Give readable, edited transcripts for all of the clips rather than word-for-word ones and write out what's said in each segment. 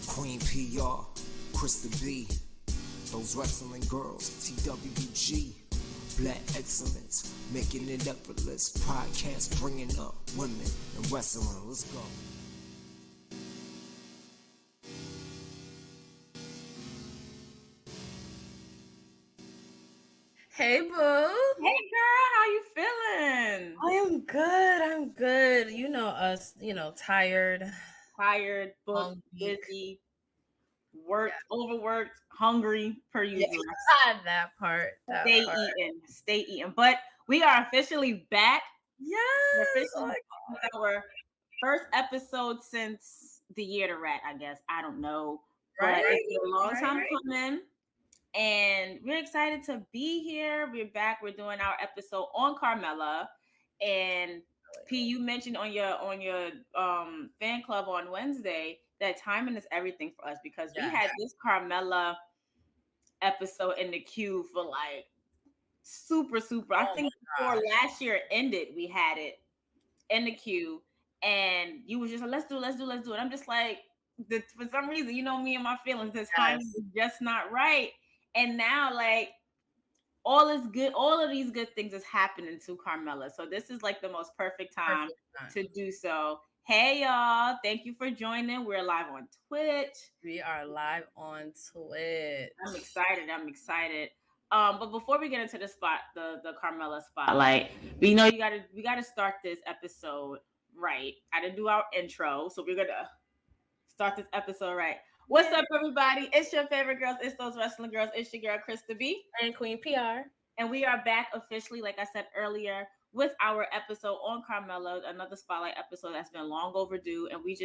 Queen P.R, Krista B, those wrestling girls, TWG, Black Excellence, making it effortless, podcast bringing up women and wrestling. Let's go. Hey, boo. Hey, girl. How you feeling? I'm good. You know us, tired. Booked, busy, worked, overworked, hungry, per usual. That part. Stay eating. But we are officially back. Yes. We're officially with our first episode since the year to rat, I guess. I don't know. But it's been a long time coming. And we're excited to be here. We're back. We're doing our episode on Carmella. And P, you mentioned on your fan club on Wednesday that timing is everything for us because we had this Carmella episode in the queue for like super. I think before last year ended, we had it in the queue, and you was just like, let's do it. I'm just like, for some reason, you know me and my feelings, this time is just not right. And now, like, all is good. All of these good things is happening to Carmella. So this is like the most perfect time to do so. Hey, y'all. Thank you for joining. We're live on Twitch. We are live on Twitch. I'm excited. But before we get into the Carmella spotlight, we know we gotta start this episode right. I didn't do our intro, so we're gonna start this episode right. What's up, everybody? It's your favorite girls. It's those wrestling girls. It's your girl, Krista B. And Queen P.R. And we are back officially, like I said earlier, with our episode on Carmella, another spotlight episode that's been long overdue. And we're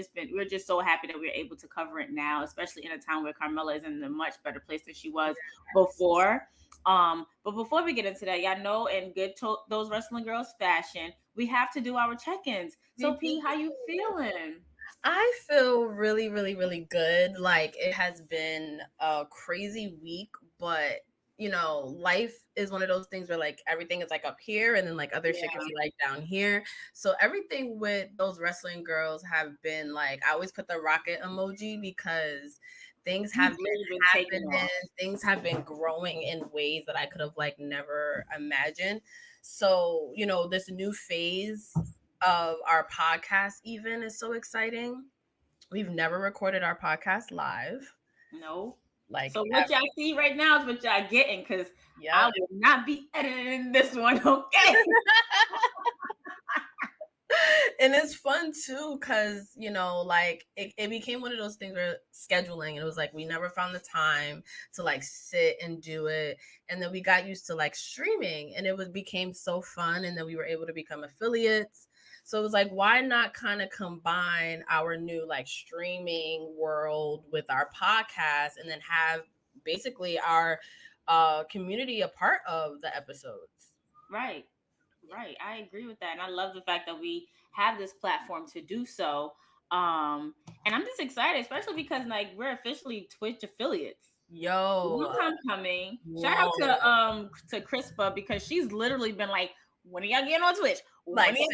just so happy that we're able to cover it now, especially in a time where Carmella is in a much better place than she was before. But before we get into that, y'all know in good those wrestling girls fashion, we have to do our check-ins. So P, how you feeling? I feel really, really, really good. Like, it has been a crazy week, but life is one of those things where like everything is like up here and then like other shit can be like down here. So everything with those wrestling girls have been like, I always put the rocket emoji because things have been happening. Things have been growing in ways that I could have like never imagined. So, this new phase of our podcast even is so exciting. We've never recorded our podcast live. No. Like, so what y'all see right now is what y'all getting, because I will not be editing this one, okay? And it's fun too, because like it became one of those things where scheduling, and it was like we never found the time to like sit and do it, and then we got used to like streaming, and it became so fun, and then we were able to become affiliates. So it was like, why not kind of combine our new like streaming world with our podcast and then have basically our community a part of the episodes? Right. I agree with that. And I love the fact that we have this platform to do so. And I'm just excited, especially because like we're officially Twitch affiliates. Long time coming. Shout out to Krista, because she's literally been like, when are y'all getting on Twitch? Like, she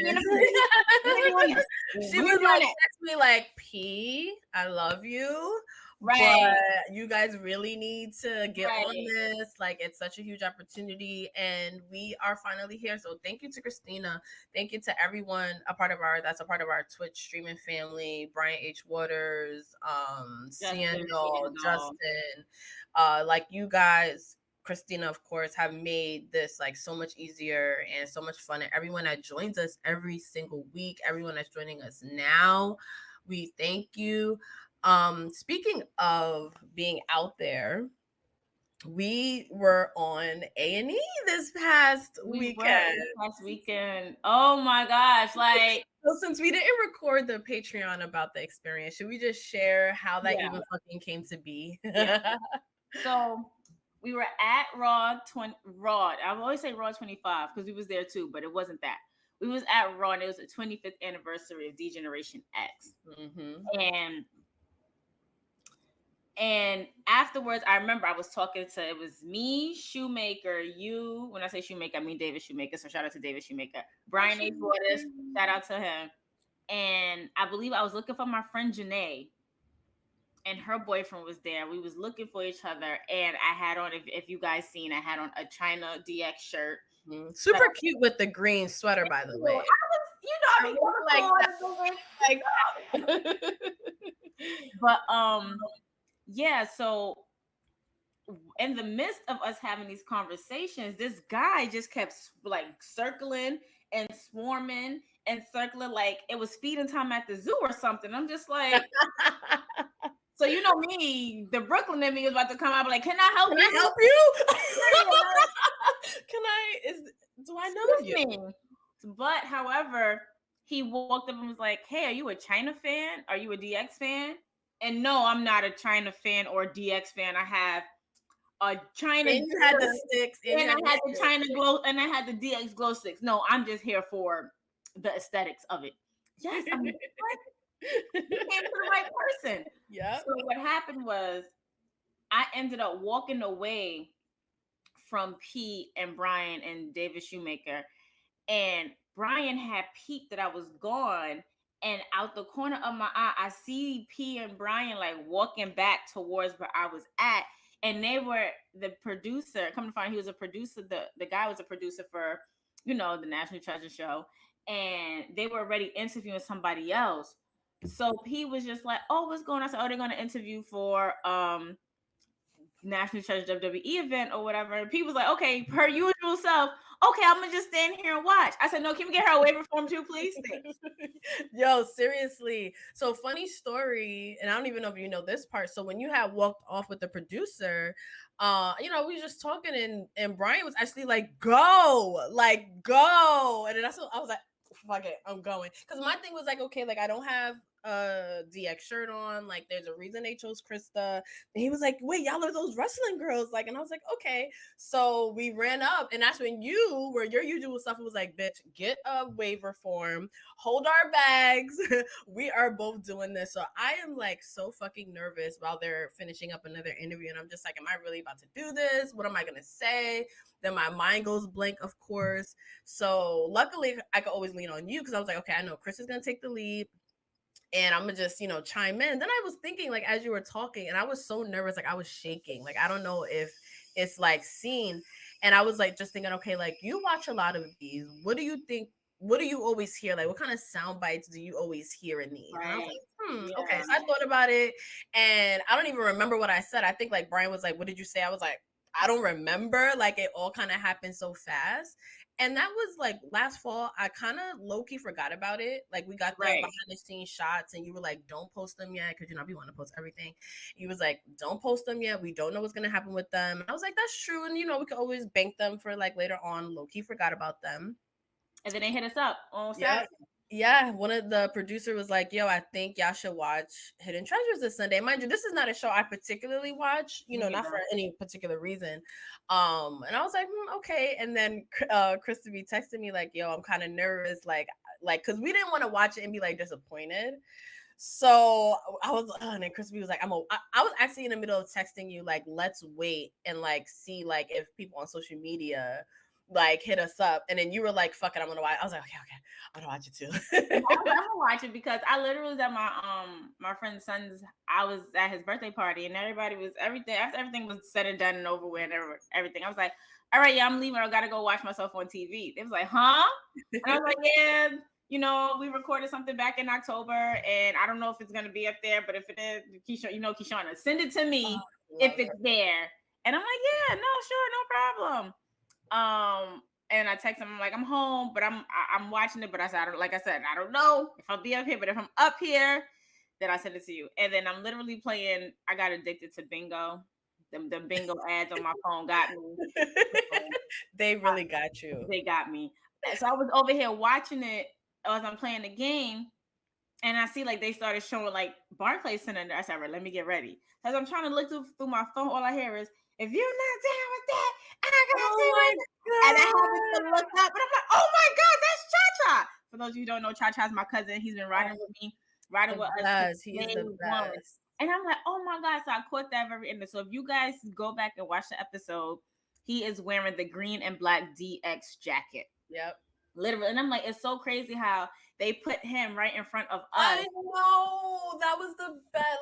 was like, text me like, P, I love you. Right. But you guys really need to get on this. Like, it's such a huge opportunity, and we are finally here. So thank you to Christina. Thank you to everyone that's a part of our Twitch streaming family. Brian H. Waters, Siendo, Justin. Like, you guys, Christina, of course, have made this like so much easier and so much fun. And everyone that joins us every single week, everyone that's joining us now, we thank you. Speaking of being out there, we were on A&E this past weekend. Oh my gosh. Like, so since we didn't record the Patreon about the experience, should we just share how that even fucking came to be? So we were at Raw. I always say Raw 25 because we was there too, but it wasn't that. We was at Raw, and it was the 25th anniversary of D-Generation X. Mm-hmm. And afterwards, I remember I was talking to, it was me, Shoemaker, you. When I say Shoemaker, I mean David Shoemaker. So shout out to David Shoemaker. Brian A. Waters, shout out to him. and I believe I was looking for my friend Janae, and her boyfriend was there. We was looking for each other, and I had on, if you guys seen, I had on a China DX shirt. Super cute with the green sweater, by the way. I mean, like but yeah, so in the midst of us having these conversations, this guy just kept like circling and swarming and circling like it was feeding time at the zoo or something. I'm just like, so you know me, the Brooklyn in me is about to come out, like, can I help you? Do I know you? But however, he walked up and was like, hey, are you a China fan? Are you a DX fan? And no, I'm not a China fan or DX fan. I have a China. And you had the sticks, and I had the China glow, and I had the DX glow sticks. No, I'm just here for the aesthetics of it. Yes, I'm like, you came to the right person. Yeah. So what happened was, I ended up walking away from P and Brian and David Shoemaker, and Brian had peeped that I was gone. And out the corner of my eye, I see P and Brian like walking back towards where I was at. And they were the producer. Come to find, he was a producer. The guy was a producer for, the National Treasure show. And they were already interviewing somebody else. So P was just like, oh, what's going on? I said, oh, they're going to interview for National Treasure WWE event or whatever. And P was like, okay, her usual self. Okay, I'm gonna just stand here and watch. I said, no, can we get her a waiver form too, please? Yo, seriously. So funny story, and I don't even know if you know this part. So when you had walked off with the producer, we were just talking, and Brian was actually like, go. And then that's what I was like, fuck it, I'm going. Because my thing was like, okay, like I don't have a DX shirt on, like there's a reason they chose Krista. And he was like, wait, y'all are those wrestling girls, like, and I was like, okay. So we ran up, and that's when you were your usual stuff. It was like, bitch, get a waiver form, hold our bags. We are both doing this. So I am like so fucking nervous while they're finishing up another interview, and I'm just like, am I really about to do this? What am I gonna say? Then my mind goes blank, of course. So luckily I could always lean on you, because I was like, okay, I know Chris is gonna take the lead, and I'm gonna just, chime in. Then I was thinking, like, as you were talking, and I was so nervous, like I was shaking. Like, I don't know if it's like seen. And I was like, just thinking, okay, like you watch a lot of these. What do you think? What do you always hear? Like, what kind of sound bites do you always hear in these? Right. And I was like, okay. So I thought about it, and I don't even remember what I said. I think like Brian was like, what did you say? I was like, I don't remember. Like, it all kind of happened so fast. And that was like last fall. I kind of low-key forgot about it. Like, we got the behind the scenes shots, and you were like, don't post them yet, because we want to post everything. You was like, don't post them yet. We don't know what's gonna happen with them. And I was like, that's true. And we could always bank them for like later on. Low-key forgot about them. And then they hit us up on Saturday. Yeah, one of the producers was like, yo, I think y'all should watch Hidden Treasures this Sunday. Mind you, this is not a show I particularly watch, not for any particular reason. And I was like, okay. And then Krista B texted me like, yo, I'm kind of nervous, like, because we didn't want to watch it and be like disappointed. So I was, and then Krista B was like, I was actually in the middle of texting you like, let's wait and like see like if people on social media like hit us up, and then you were like, fuck it, I'm gonna watch. I was like, okay, I'm gonna watch it too. I'm gonna watch it, because I literally was at my friend's son's, I was at his birthday party, and everybody was after everything was said and done and over with and everything, I was like, all right, yeah, I'm leaving, I gotta go watch myself on TV. It was like, huh? And I was like, yeah, we recorded something back in October, and I don't know if it's gonna be up there, but if it is, Keishana, send it to me if it's there. And I'm like, yeah, no, sure, no problem. And I text him, I'm like, I'm home, but I'm watching it. But I said, I don't know if I'll be up here, but if I'm up here, then I send it to you. And then I'm literally playing. I got addicted to bingo. The bingo ads on my phone got me. They really got you. They got me. So I was over here watching it as I'm playing the game, and I see like they started showing like Barclays Center. I said, all right, let me get ready. As I'm trying to look through my phone, all I hear is, if you're not down with that, I gotta see it. And I had to look up, and I'm like, oh my God, that's Cha-Cha. For those of you who don't know, Cha-Cha's my cousin. He's been riding with me, riding with us. He's the best. And I'm like, oh my God. So I caught that very end. So if you guys go back and watch the episode, he is wearing the green and black DX jacket. Yep. Literally. And I'm like, it's so crazy how they put him right in front of us. I know. That was the best.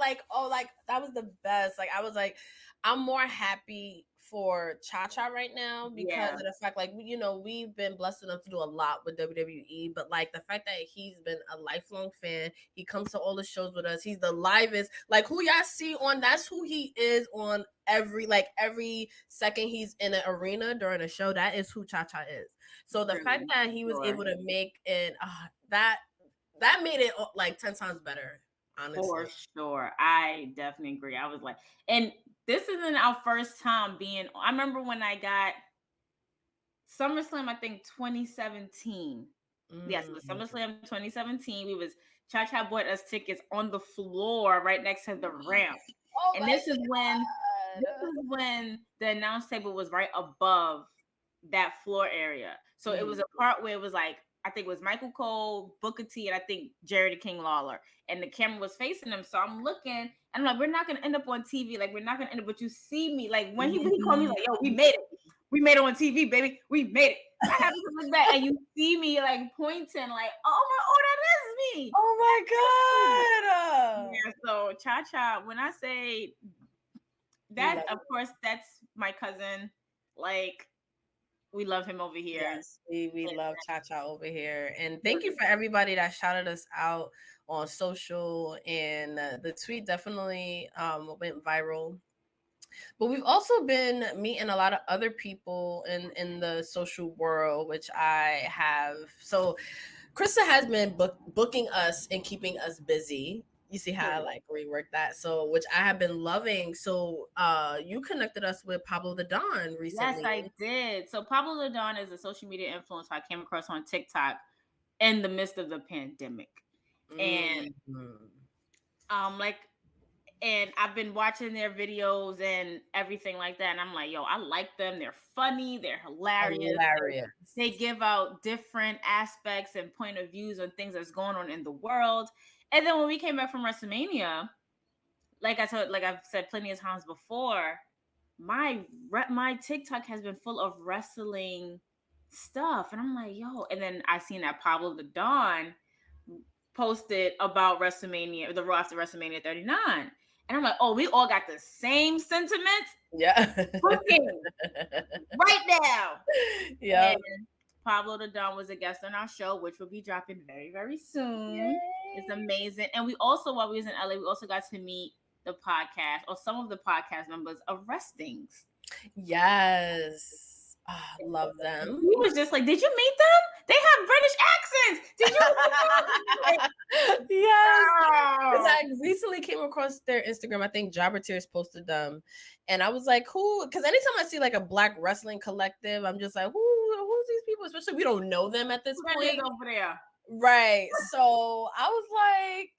That was the best. Like, I was like, I'm more happy for Cha-Cha right now because of the fact, like, we've been blessed enough to do a lot with WWE, but like the fact that he's been a lifelong fan, he comes to all the shows with us, he's the livest, like who y'all see on, that's who he is on every second he's in an arena during a show, that is who Cha-Cha is. So the fact that he was able to make it, that made it like 10 times better. Honestly. For sure. I definitely agree. I was like, and this isn't our first time being, I remember when I got SummerSlam, I think 2017. Yes, it was SummerSlam 2017. Cha-Cha bought us tickets on the floor right next to the ramp. Oh, and this is when the announce table was right above that floor area. So it was a part where it was like, I think it was Michael Cole, Booker T, and I think Jerry the King Lawler. And the camera was facing them. So I'm looking, and I'm like, we're not going to end up on TV. Like, we're not going to end up, but you see me. Like, when he called me, like, yo, we made it. We made it on TV, baby. We made it. I have to look back, and you see me, like, pointing, like, oh, that is me. Oh, my God. Yeah, so Cha-Cha, when I say that, of course, that's my cousin. Like, we love him over here. Yes, we love Cha-Cha over here. And thank you for everybody that shouted us out on social. And the tweet definitely went viral. But we've also been meeting a lot of other people in the social world, which I have. So Krista has been booking us and keeping us busy. You see how I like rework that. So, which I have been loving. So, you connected us with Pablo the Don recently. Yes, I did. So, Pablo the Don is a social media influencer I came across on TikTok in the midst of the pandemic. And and I've been watching their videos and everything like that. And I'm like, yo, I like them. They're funny. They're hilarious. They give out different aspects and point of views on things that's going on in the world. And then when we came back from WrestleMania, like I've said plenty of times before, my TikTok has been full of wrestling stuff. And I'm like, yo. And then I seen that Pablo the Don posted about WrestleMania, the Raw after WrestleMania 39. And I'm like, oh, we all got the same sentiments. Yeah. Right now. Yeah. And Pablo the Don was a guest on our show, which will be dropping very, very soon. Yay. It's amazing. And we also, while we was in LA, we also got to meet the podcast or some of the podcast members of Restings. Yes. Oh, I love them. He was just like, did you meet them? They have British accents. Did you meet them? Yes. Wow. I recently came across their Instagram. I think Jobber Tears posted them. And I was like, who? Because anytime I see like a Black wrestling collective, I'm just like, who's these people? Especially we don't know them at this point. Over there. Right. So I was like,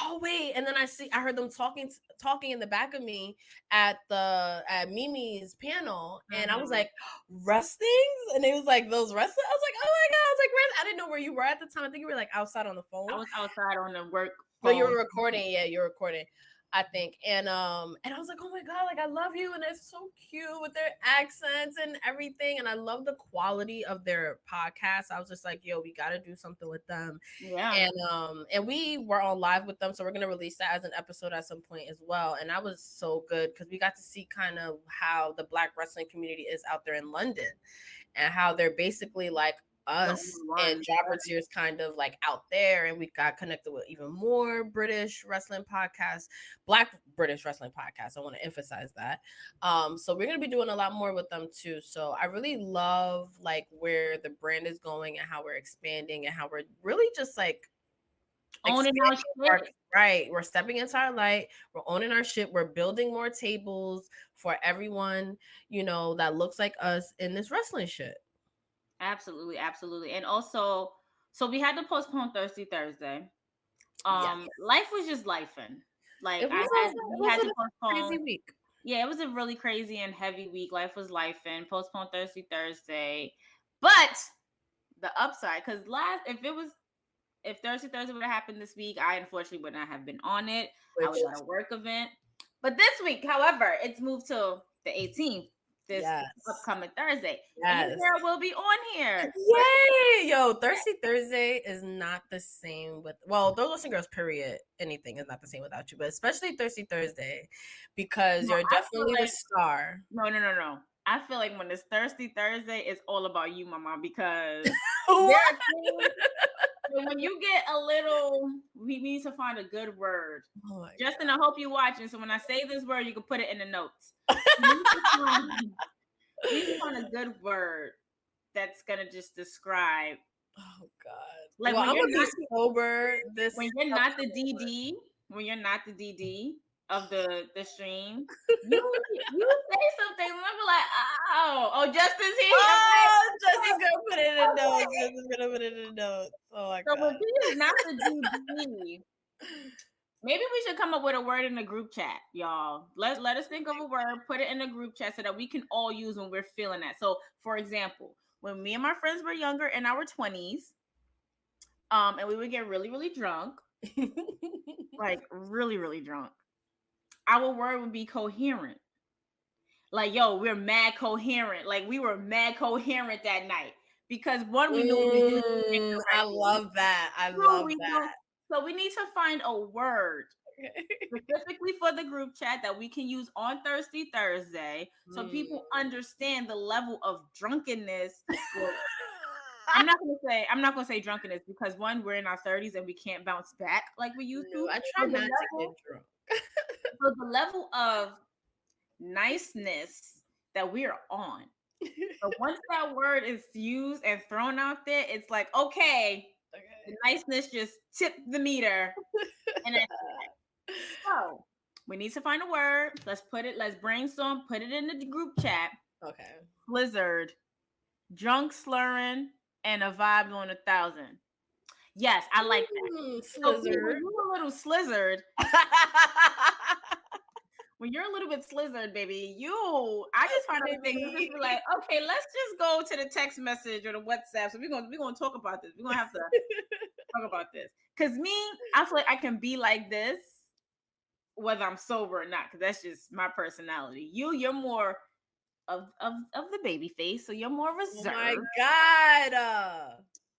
oh wait, and then I heard them talking in the back of me at Mimi's panel, and I was like, Restings, and it was like those wrestlers. I was like, oh my God, I was like, I didn't know where you were at the time. I think you were like outside on the phone. I was outside on the work. But you were recording, yeah, you're recording, I think, and I was like, oh my God, like I love you, and it's so cute with their accents and everything, and I love the quality of their podcast. I was just like, yo, we got to do something with them, yeah. And we were on live with them, so we're gonna release that as an episode at some point as well. And that was so good because we got to see kind of how the Black wrestling community is out there in London, and how they're basically like us and Jobber Tears kind of like out there, and we got connected with even more British wrestling podcasts, Black British wrestling podcasts. I want to emphasize that. So we're gonna be doing a lot more with them too. So I really love like where the brand is going and how we're expanding and how we're really just like owning our shit. Right, we're stepping into our light. We're owning our shit. We're building more tables for everyone, that looks like us in this wrestling shit. Absolutely. And also, so we had to postpone Thursday. Life was just lifing. Like we had to postpone. Crazy week. Yeah, it was a really crazy and heavy week. Life was lifing. Postponed Thursday. But the upside, because if Thursday would have happened this week, I unfortunately would not have been on it. I was at a work event. But this week, however, it's moved to the 18th. this upcoming Thursday. Yes. And Sarah will be on here. Yay! Yo, Thirsty Thursday is not the same with, well, Those Listen Girls, period. Anything is not the same without you, but especially Thirsty Thursday, because you're definitely the star. No. I feel like when it's Thirsty Thursday, it's all about you, Mama, because when you get a little, we need to find a good word. Oh Justin, God. I hope you're watching. So when I say this word, you can put it in the notes. We need to find a good word that's gonna just describe. Oh God! Like well, when I'm gonna be sober. When you're not the DD, of the stream, you say something. And I'm like, oh, Justin's here. Oh, Justin's gonna put it in the notes. Justin's gonna put it in the notes. Oh my God! So when he is not the DD. Maybe we should come up with a word in the group chat, y'all. Let us think of a word, put it in the group chat so that we can all use when we're feeling that. So, for example, when me and my friends were younger in our 20s, and we would get really, really drunk, like really, really drunk, our word would be coherent. Like, yo, we're mad coherent. Like, we were mad coherent that night because one, we knew I love that. I love that. So we need to find a word specifically for the group chat that we can use on Thirsty Thursday so people understand the level of drunkenness. I'm not gonna say drunkenness because one, we're in our 30s and we can't bounce back like we used to. I try not to get drunk. So the level of niceness that we're on. So once that word is used and thrown out there, it's like, okay. The niceness just tipped the meter. And so we need to find a word. Let's brainstorm, put it in the group chat. Okay. Blizzard, drunk slurring, and a vibe on 1,000. Yes, I like that. So when you're a little slizzard. When you're a little bit slizzard, baby, I just find everything. You just be like, okay, let's just go to the text message or the WhatsApp. So we're gonna talk about this. We're gonna have to talk about this. Cause me, I feel like I can be like this whether I'm sober or not, because that's just my personality. You're more of the baby face, so you're more reserved. Oh my God.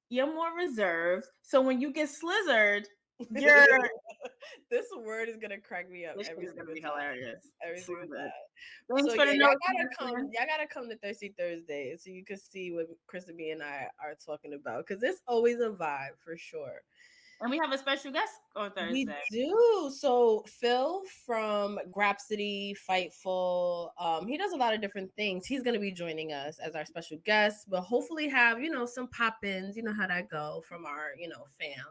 You're more reserved. So when you get slizzard, you're this word is gonna crack me up. This is gonna be hilarious. Every single time. So yeah, y'all gotta come to Thirsty Thursday so you can see what Krista B and I are talking about, because it's always a vibe for sure. And we have a special guest on Thursday. We do. So Phil from Grapsity, Fightful, he does a lot of different things. He's going to be joining us as our special guest, but hopefully have, some pop-ins, how that go from our, fam.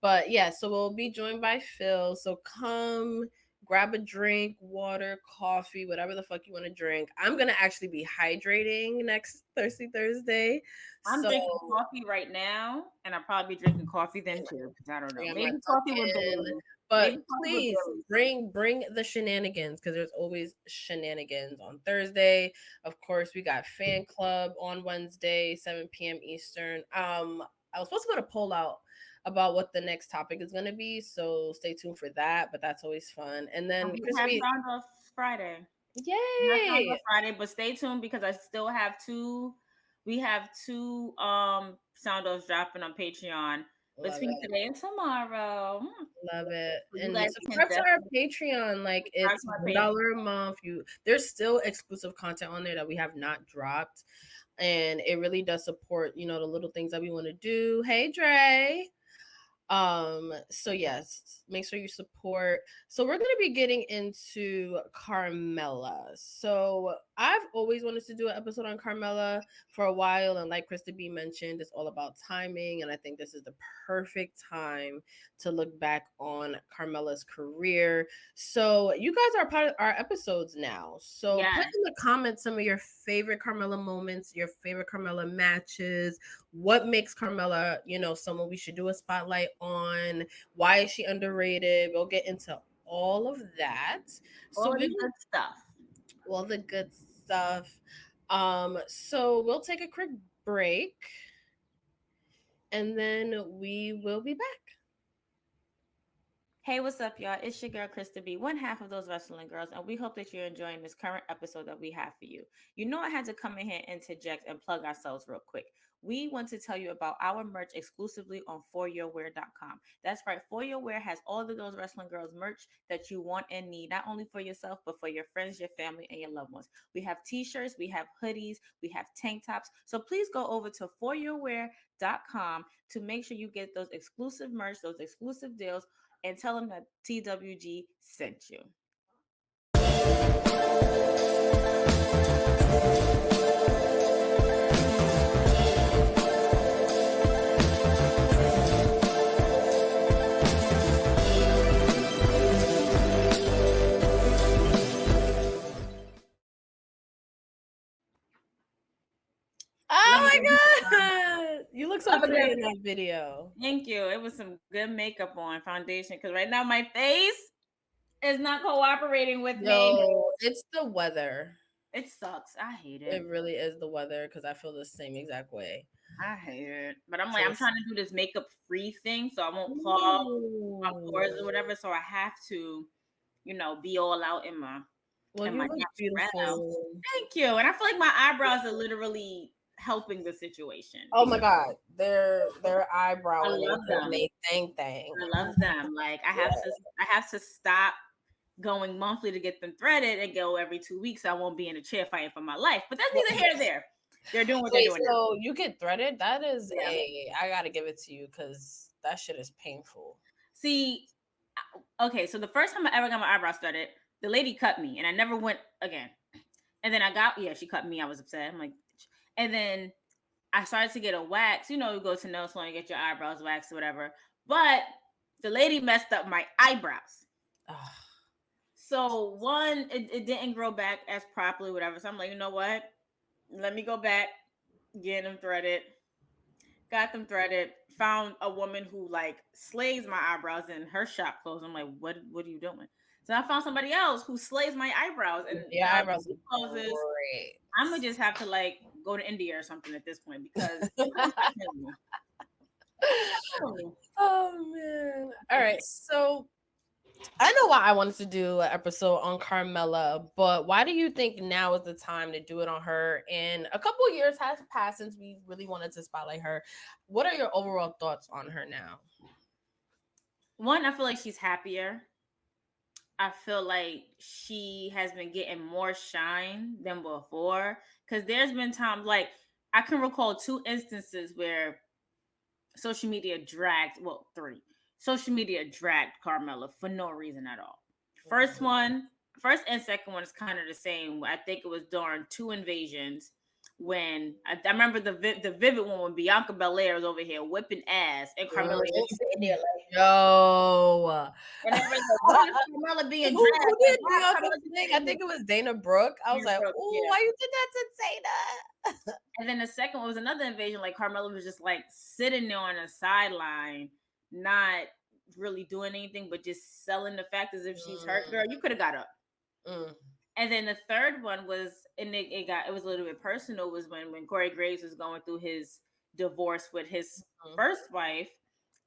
But yeah, so we'll be joined by Phil. So come grab a drink, water, coffee, whatever the fuck you want to drink. I'm going to actually be hydrating next Thirsty Thursday. I'm drinking coffee right now, and I'll probably be drinking coffee then too, because I don't know. Maybe coffee with Bailey. But please bring the shenanigans, because there's always shenanigans on Thursday. Of course, we got fan club on Wednesday, 7 p.m. Eastern. I was supposed to put a poll out about what the next topic is going to be, so stay tuned for that. But that's always fun. And then we have Sound Off Friday. Yay! Sound Off Friday, but stay tuned because I still have two. We have two sound offs dropping on Patreon between today and tomorrow. Love it. And subscribe to our Patreon. Like, it's $1 a month. There's still exclusive content on there that we have not dropped. And it really does support, the little things that we want to do. Hey, Dre. So yes, make sure you support. So we're going to be getting into Carmella. So I've always wanted to do an episode on Carmella for a while, and like Krista B mentioned, it's all about timing, and I think this is the perfect time to look back on Carmella's career. So you guys are part of our episodes now. So put in the comments some of your favorite Carmella moments, your favorite Carmella matches, what makes Carmella, someone we should do a spotlight on, why is she underrated. We'll get into all of that. All the good stuff. All the good stuff. So we'll take a quick break and then we will be back. Hey, what's up, y'all? It's your girl, Krista B, one half of those wrestling girls, and we hope that you're enjoying this current episode that we have for you. You know, I had to come in here, interject, and plug ourselves real quick. We want to tell you about our merch exclusively on foryourwear.com. That's right, For Your Wear has all of those wrestling girls merch that you want and need, not only for yourself, but for your friends, your family, and your loved ones. We have t-shirts, we have hoodies, we have tank tops. So please go over to foryourwear.com to make sure you get those exclusive merch, those exclusive deals, and tell them that TWG sent you. Oh my god, you look so pretty in that video. Thank you. It was some good makeup on, foundation, because right now my face is not cooperating with me. It's the weather. It sucks. I hate it. It really is the weather, because I feel the same exact way. I hate it. But I'm like, I'm trying to do this makeup free thing so I won't clog my pores or whatever. So I have to, you know, be all out in my. Well, you look beautiful. Thank you. And I feel like my eyebrows are literally helping the situation. Oh my god, their eyebrow. I love them. Thing. I love them. Like I have to stop going monthly to get them threaded and go every 2 weeks. So I won't be in a chair fighting for my life. But that's neither here nor there. They're doing what they're doing. So you get threaded? That is I gotta give it to you, because that shit is painful. See, okay, so the first time I ever got my eyebrows threaded, the lady cut me and I never went again. And then she cut me. I was upset. I'm like, and then I started to get a wax. You know, you go to nail salon, you get your eyebrows waxed or whatever. But the lady messed up my eyebrows. So one, it didn't grow back as properly, whatever. So I'm like, you know what? Let me go back, get them threaded. Got them threaded. Found a woman who like slays my eyebrows in her shop clothes. I'm like, what are you doing? So I found somebody else who slays my eyebrows, and eyebrows closes. I'm gonna just have to like go to India or something at this point, because oh man. All right, so I know why I wanted to do an episode on Carmella, but why do you think now is the time to do it on her? And a couple of years has passed since we really wanted to spotlight her. What are your overall thoughts on her now? One, I feel like she's happier. I feel like she has been getting more shine than before, because there's been times, like I can recall 2 instances where social media dragged, well, 3. Social media dragged Carmella for no reason at all. First and second one is kind of the same. I think it was during 2 invasions when I remember the vivid one when Bianca Belair was over here whipping ass and Carmella just sitting there like, yo. And everyone's like, why is Carmella being Who did Bianca thing? I think it was Dana Brooke. I was like, oh, why you did that to Dana? And then the second one was another invasion. Like Carmella was just like sitting there on the sideline, not really doing anything, but just selling the fact as if she's hurt. Girl, you could have got up. And then the third one was, and it was a little bit personal, was when Corey Graves was going through his divorce with his first wife,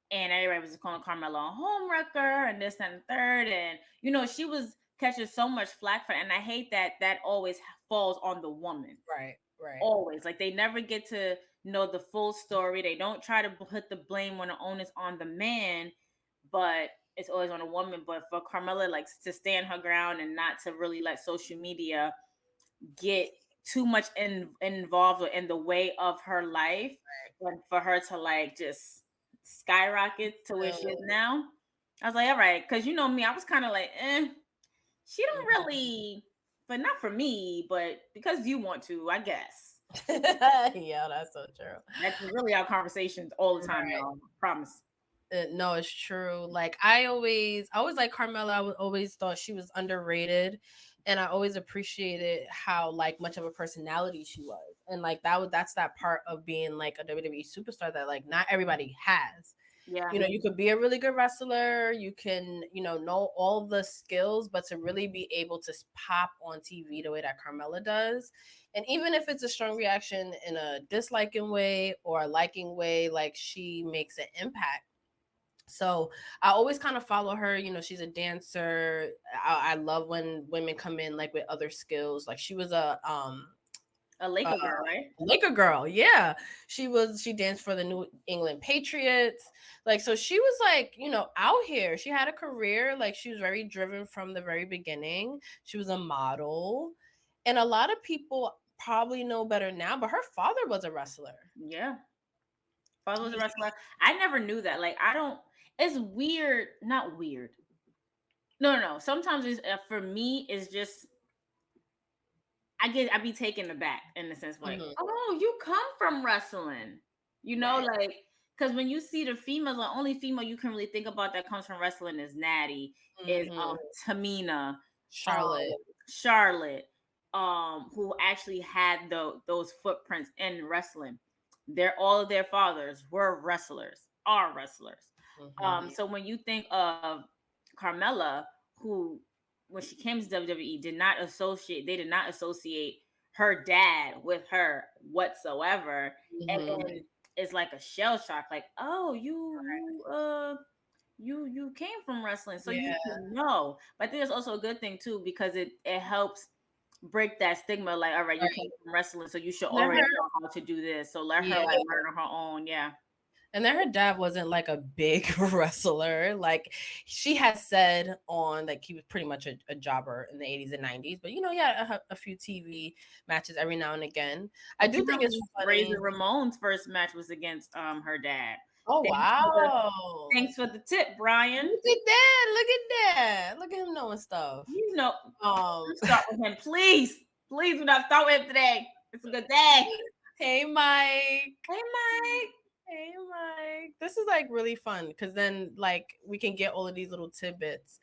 and everybody was just calling Carmella a homewrecker and this and the third, and you know, she was catching so much flack for it, and I hate that always falls on the woman. Right. Always, like they never get to know the full story. They don't try to put the blame on the onus on the man, but it's always on a woman. But for Carmella, like to stand her ground and not to really let social media get too much involved or in the way of her life, and for her to like just skyrocket to where she is now, I was like, all right, because you know me, I was kind of like, she don't really, but not for me, but because you want to, I guess. Yeah, that's so true. That's really our conversations all the time, y'all. Promise. No, it's true. Like I always like Carmella. I always thought she was underrated, and I always appreciated how like much of a personality she was, and like that's that part of being like a WWE superstar that like not everybody has. Yeah, you know, you could be a really good wrestler, you can know all the skills, but to really be able to pop on TV the way that Carmella does, and even if it's a strong reaction in a disliking way or a liking way, like she makes an impact. So I always kind of follow her. You know, she's a dancer. I love when women come in like with other skills. Like she was a Laker girl, right? Laker girl, yeah. She danced for the New England Patriots. Like, so she was like, you know, out here. She had a career. Like, she was very driven from the very beginning. She was a model. And a lot of people probably know better now, but her father was a wrestler. Yeah. Father was a wrestler. I never knew that. Like, I don't, it's weird, not weird. No. Sometimes it's, for me, it's just, I be taken aback in the sense like, oh, you come from wrestling, you know, right. Like, because when you see the females, the only female you can really think about that comes from wrestling is Natty, is Tamina, Charlotte, who actually had those footprints in wrestling. All of their fathers were wrestlers, are wrestlers. So when you think of Carmella, who when she came to WWE, they did not associate her dad with her whatsoever. And then it's like a shell shock, like, oh, you came from wrestling, so you know. But I think it's also a good thing too, because it helps break that stigma, like, all right, you came from wrestling, so you should already know how to do this. So let her like learn on her own. Yeah. And then her dad wasn't like a big wrestler. Like she has said on, like, he was pretty much a jobber in the 80s and 90s. But, you know, yeah, a few TV matches every now and again. I do think it's funny. Razor Ramon's first match was against her dad. Oh, wow. Thanks for the tip, Brian. Look at that. Look at him knowing stuff. You know, start with him. Please do not start with him today. It's a good day. Hey, Mike. This is like really fun because then like we can get all of these little tidbits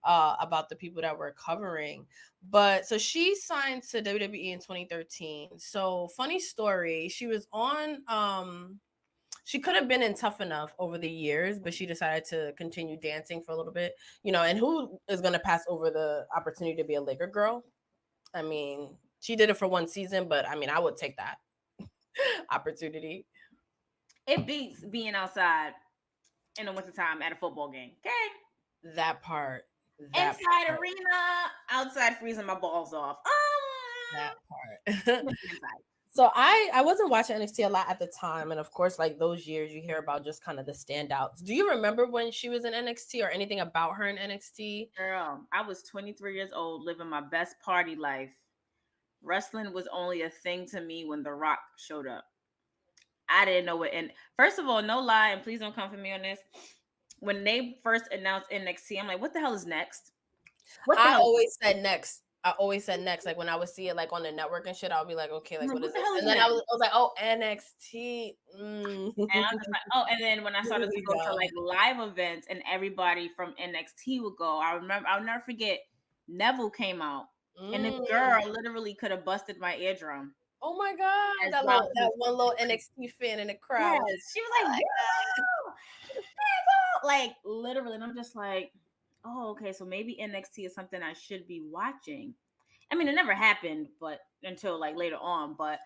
about the people that we're covering. But so she signed to WWE in 2013. So funny story, she was on she could have been in Tough Enough over the years, but she decided to continue dancing for a little bit, you know. And who is going to pass over the opportunity to be a Laker girl? I mean, she did it for one season, but I mean, I would take that opportunity. It beats being outside in the wintertime at a football game. Okay. That part. Inside arena, outside freezing my balls off. That part. So I wasn't watching NXT a lot at the time. And of course, like those years you hear about just kind of the standouts. Do you remember when she was in NXT or anything about her in NXT? Girl, I was 23 years old, living my best party life. Wrestling was only a thing to me when The Rock showed up. I didn't know it. And first of all, no lie, and please don't come for me on this. When they first announced NXT, I'm like, what the hell is next? I always said next. Like when I would see it like on the network and shit, I'll be like, okay, like what is this? And then I was like, oh, NXT. And I'm just like, oh, and then when I started to go to like live events and everybody from NXT would go, I'll never forget, Neville came out and this girl literally could have busted my eardrum. Oh my God, that one little NXT fan in the crowd. Yes. She was like, literally, and I'm just like, oh, okay, so maybe NXT is something I should be watching. I mean, it never happened, but until like later on. But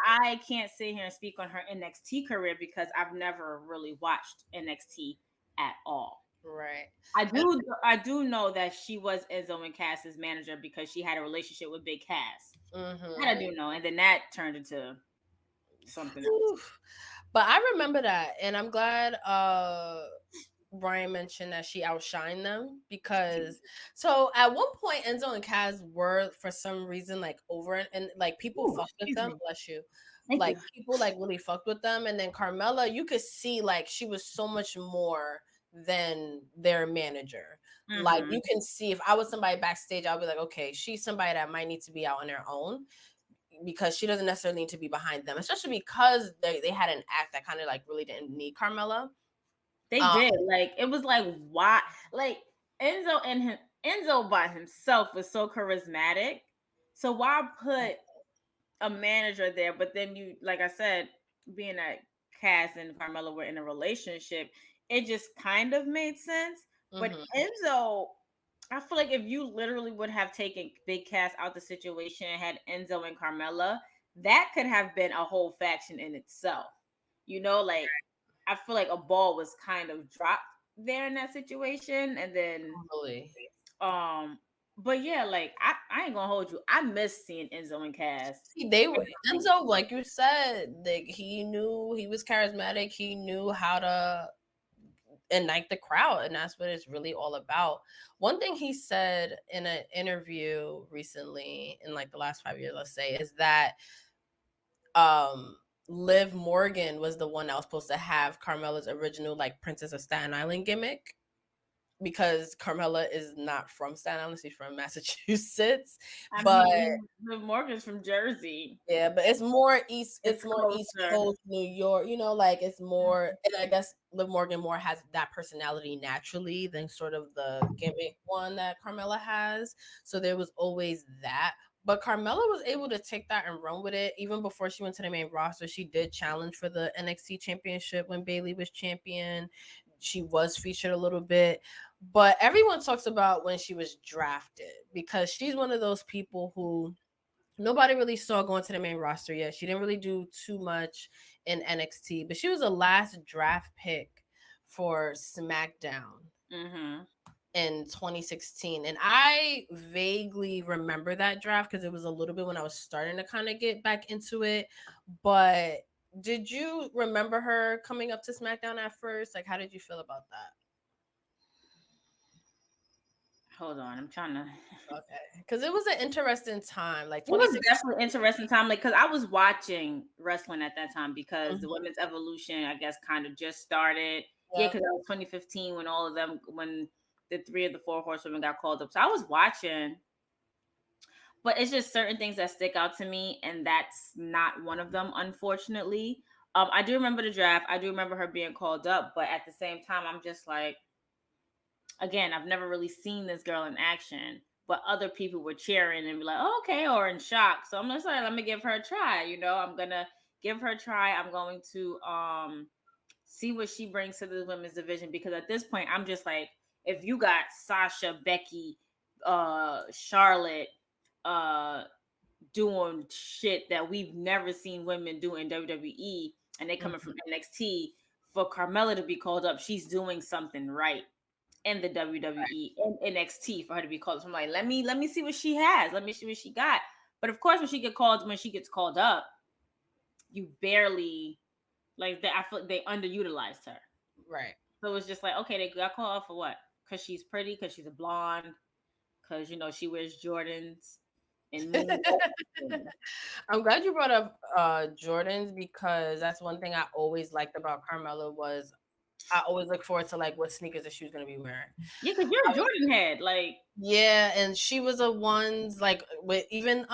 I can't sit here and speak on her NXT career because I've never really watched NXT at all. Right. I do know that she was Enzo and Cass's manager because she had a relationship with Big Cass. That I do know, and then that turned into something else. But I remember that, and I'm glad Brian mentioned that she outshined them because so at one point Enzo and Cass were for some reason like over and like people fucked with them. Bless you. People like really fucked with them, and then Carmella, you could see like she was so much more than their manager. Like you can see if I was somebody backstage, I'll be like, okay, she's somebody that might need to be out on their own because she doesn't necessarily need to be behind them, especially because they had an act that kind of like really didn't need Carmella. They did. Like it was like why like Enzo by himself was so charismatic. So why put a manager there? But then you, like I said, being that Cass and Carmella were in a relationship, it just kind of made sense. But Enzo, I feel like if you literally would have taken Big Cass out the situation and had Enzo and Carmella, that could have been a whole faction in itself. You know, like I feel like a ball was kind of dropped there in that situation, and then Totally. but yeah, like I ain't gonna hold you. I miss seeing Enzo and Cass. See, they were Enzo, like you said, like he knew he was charismatic. He knew how to ignite the crowd, and that's what it's really all about. One thing he said in an interview recently, in like the last 5 years, let's say, is that um Liv Morgan was the one that was supposed to have Carmella's original like Princess of Staten Island gimmick, because Carmella is not from Staten Island, she's from Massachusetts. But Liv Morgan's from Jersey. Yeah, but it's more East Coast, New York, like it's more, and I guess Liv Morgan more has that personality naturally than sort of the gimmick one that Carmella has. So there was always that. But Carmella was able to take that and run with it. Even before she went to the main roster, she did challenge for the NXT championship when Bayley was champion. She was featured a little bit. But everyone talks about when she was drafted, because she's one of those people who nobody really saw going to the main roster yet. She didn't really do too much in NXT, but she was a last draft pick for SmackDown in 2016. And I vaguely remember that draft because it was a little bit when I was starting to kind of get back into it. But did you remember her coming up to SmackDown at first? Like, how did you feel about that? Hold on, I'm trying to. Okay, because it was an interesting time. Like, it was definitely an interesting time. Like, because I was watching wrestling at that time because the women's evolution, I guess, kind of just started. Yeah, because that was 2015 when all of them, when the 3 of the 4 horsewomen got called up. So I was watching, but it's just certain things that stick out to me, and that's not one of them, unfortunately. I do remember the draft. I do remember her being called up, but at the same time, I'm just like, again, I've never really seen this girl in action, but other people were cheering and be like, oh, okay, or in shock. So I'm just like, let me give her a try. I'm gonna give her a try. I'm going to see what she brings to the women's division, because at this point, I'm just like, if you got Sasha, Becky, Charlotte, doing shit that we've never seen women do in WWE, and they coming from NXT, for Carmella to be called up, she's doing something right in the WWE and NXT for her to be called. So I'm like, let me see what she has. Let me see what she got. But of course, when she gets called up, you barely I feel they underutilized her. Right. So it was just like, okay, they got called up for what? Because she's pretty, because she's a blonde, because she wears Jordans. And I'm glad you brought up Jordans, because that's one thing I always liked about Carmella was I always look forward to like what sneakers that she was gonna be wearing. Yeah, because you're a Jordan head, like. Yeah, and she was the ones like with even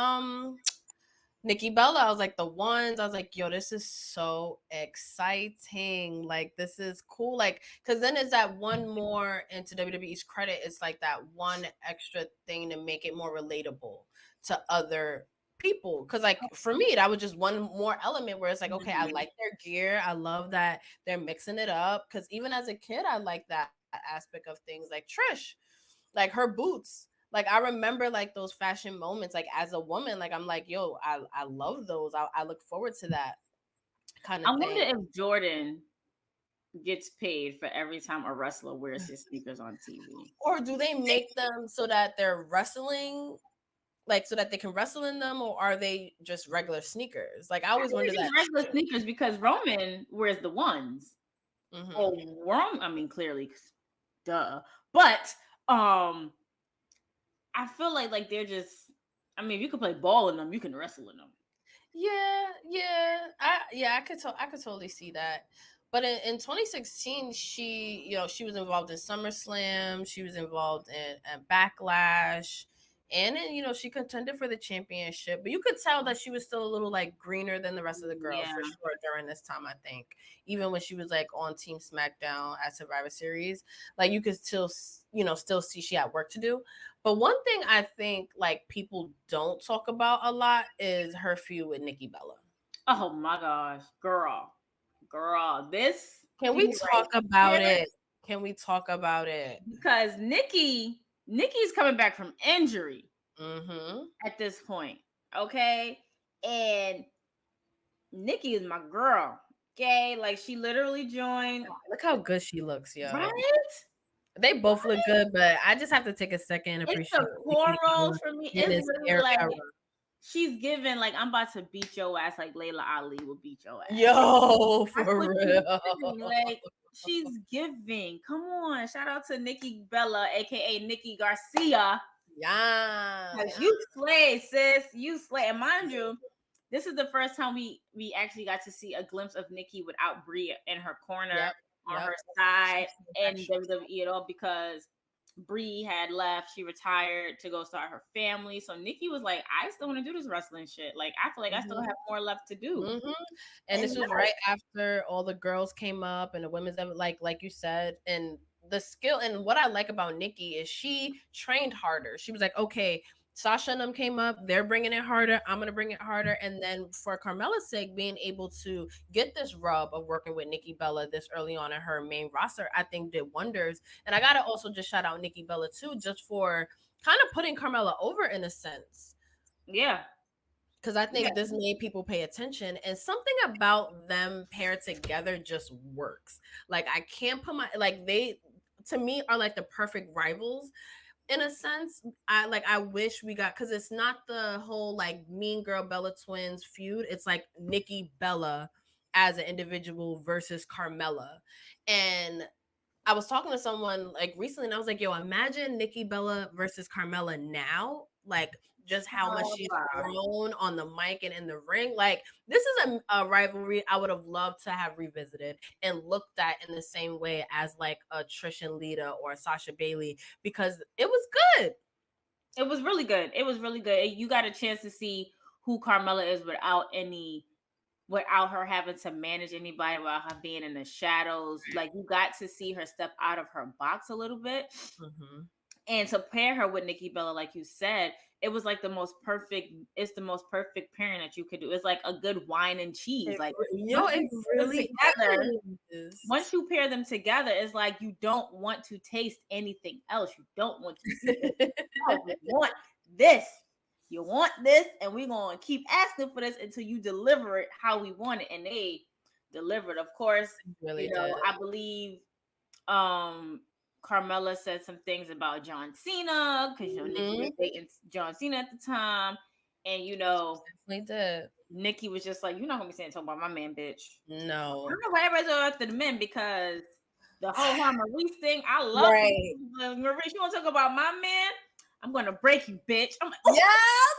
Nikki Bella. I was like the ones. I was like, yo, this is so exciting. Like, this is cool. Like, because then it's that one more, into WWE's credit, it's like that one extra thing to make it more relatable to other people. Because like for me, that was just one more element where it's like, okay, I like their gear. I love that they're mixing it up. Because even as a kid, I like that aspect of things. Like Trish, like her boots. Like I remember like those fashion moments, like as a woman, like I'm like, yo, I love those. I look forward to that kind of thing. I wonder if Jordan gets paid for every time a wrestler wears his sneakers on TV. Or do they make them so that they're wrestling, like so that they can wrestle in them, or are they just regular sneakers? Like I always wonder that. Regular sneakers, because Roman wears the ones. Oh, Roman, I mean, clearly, duh. But I feel like they're just. I mean, if you could play ball in them, you can wrestle in them. Yeah. I could totally see that. But in 2016, she was involved in SummerSlam. She was involved in Backlash, and then she contended for the championship. But you could tell that she was still a little like greener than the rest of the girls for sure during this time. I think even when she was like on Team SmackDown at Survivor Series, like you could still see she had work to do. But one thing I think like people don't talk about a lot is her feud with Nikki Bella. Oh my gosh, girl, this. Can we talk about it? Can we talk about it? Because Nikki's coming back from injury at this point, okay? And Nikki is my girl. okay, like she literally joined. Look how good she looks, yo. Right? They both look good, but I just have to take a second and It's appreciate the cornrows for me. It's really like she's giving like I'm about to beat your ass like Layla Ali will beat your ass. Yo, for real. Like she's giving. Come on. Shout out to Nikki Bella, aka Nikki Garcia. Yeah. You slay, sis. You slay. And mind you, this is the first time we actually got to see a glimpse of Nikki without Brie in her corner on her side and WWE at all, because Brie had left. She retired to go start her family. So Nikki was like, I still want to do this wrestling shit. Like, I feel like I still have more left to do. And this was right after all the girls came up and the women's, like you said, and the skill. And what I like about Nikki is she trained harder. She was like, okay, Sasha and them came up, they're bringing it harder, I'm gonna bring it harder. And then for Carmella's sake, being able to get this rub of working with Nikki Bella this early on in her main roster, I think did wonders. And I gotta also just shout out Nikki Bella too, just for kind of putting Carmella over in a sense. Yeah. Because I think this made people pay attention, and something about them paired together just works. Like, I can't put they to me are like the perfect rivals in a sense. I wish we got, because it's not the whole like Mean Girl Bella Twins feud. It's like Nikki Bella as an individual versus Carmella. And I was talking to someone like recently, and I was like, yo, imagine Nikki Bella versus Carmella now. Like, just how much she's grown on the mic and in the ring. Like, this is a rivalry I would have loved to have revisited and looked at in the same way as like a Trish and Lita or Sasha Bailey, because it was good. It was really good. It was really good. You got a chance to see who Carmella is without her having to manage anybody, without her being in the shadows. Like, you got to see her step out of her box a little bit. And to pair her with Nikki Bella, like you said, it was like the most perfect pairing that you could do. It's like a good wine and cheese. Like, it really is. Once you pair them together, it's like you don't want to taste anything else. You don't want to see it. You want this. You want this, and we're gonna keep asking for this until you deliver it how we want it. And they delivered. Of course, I believe Carmella said some things about John Cena, because Nikki was dating John Cena at the time, and Nikki was just like, "You're not gonna be saying something about my man, bitch." No, I don't know why everybody's going after the men, because the whole Maurice thing, I love it. Maurice, you want to talk about my man? I'm gonna break you, bitch. I'm like, oh. Yeah, I'm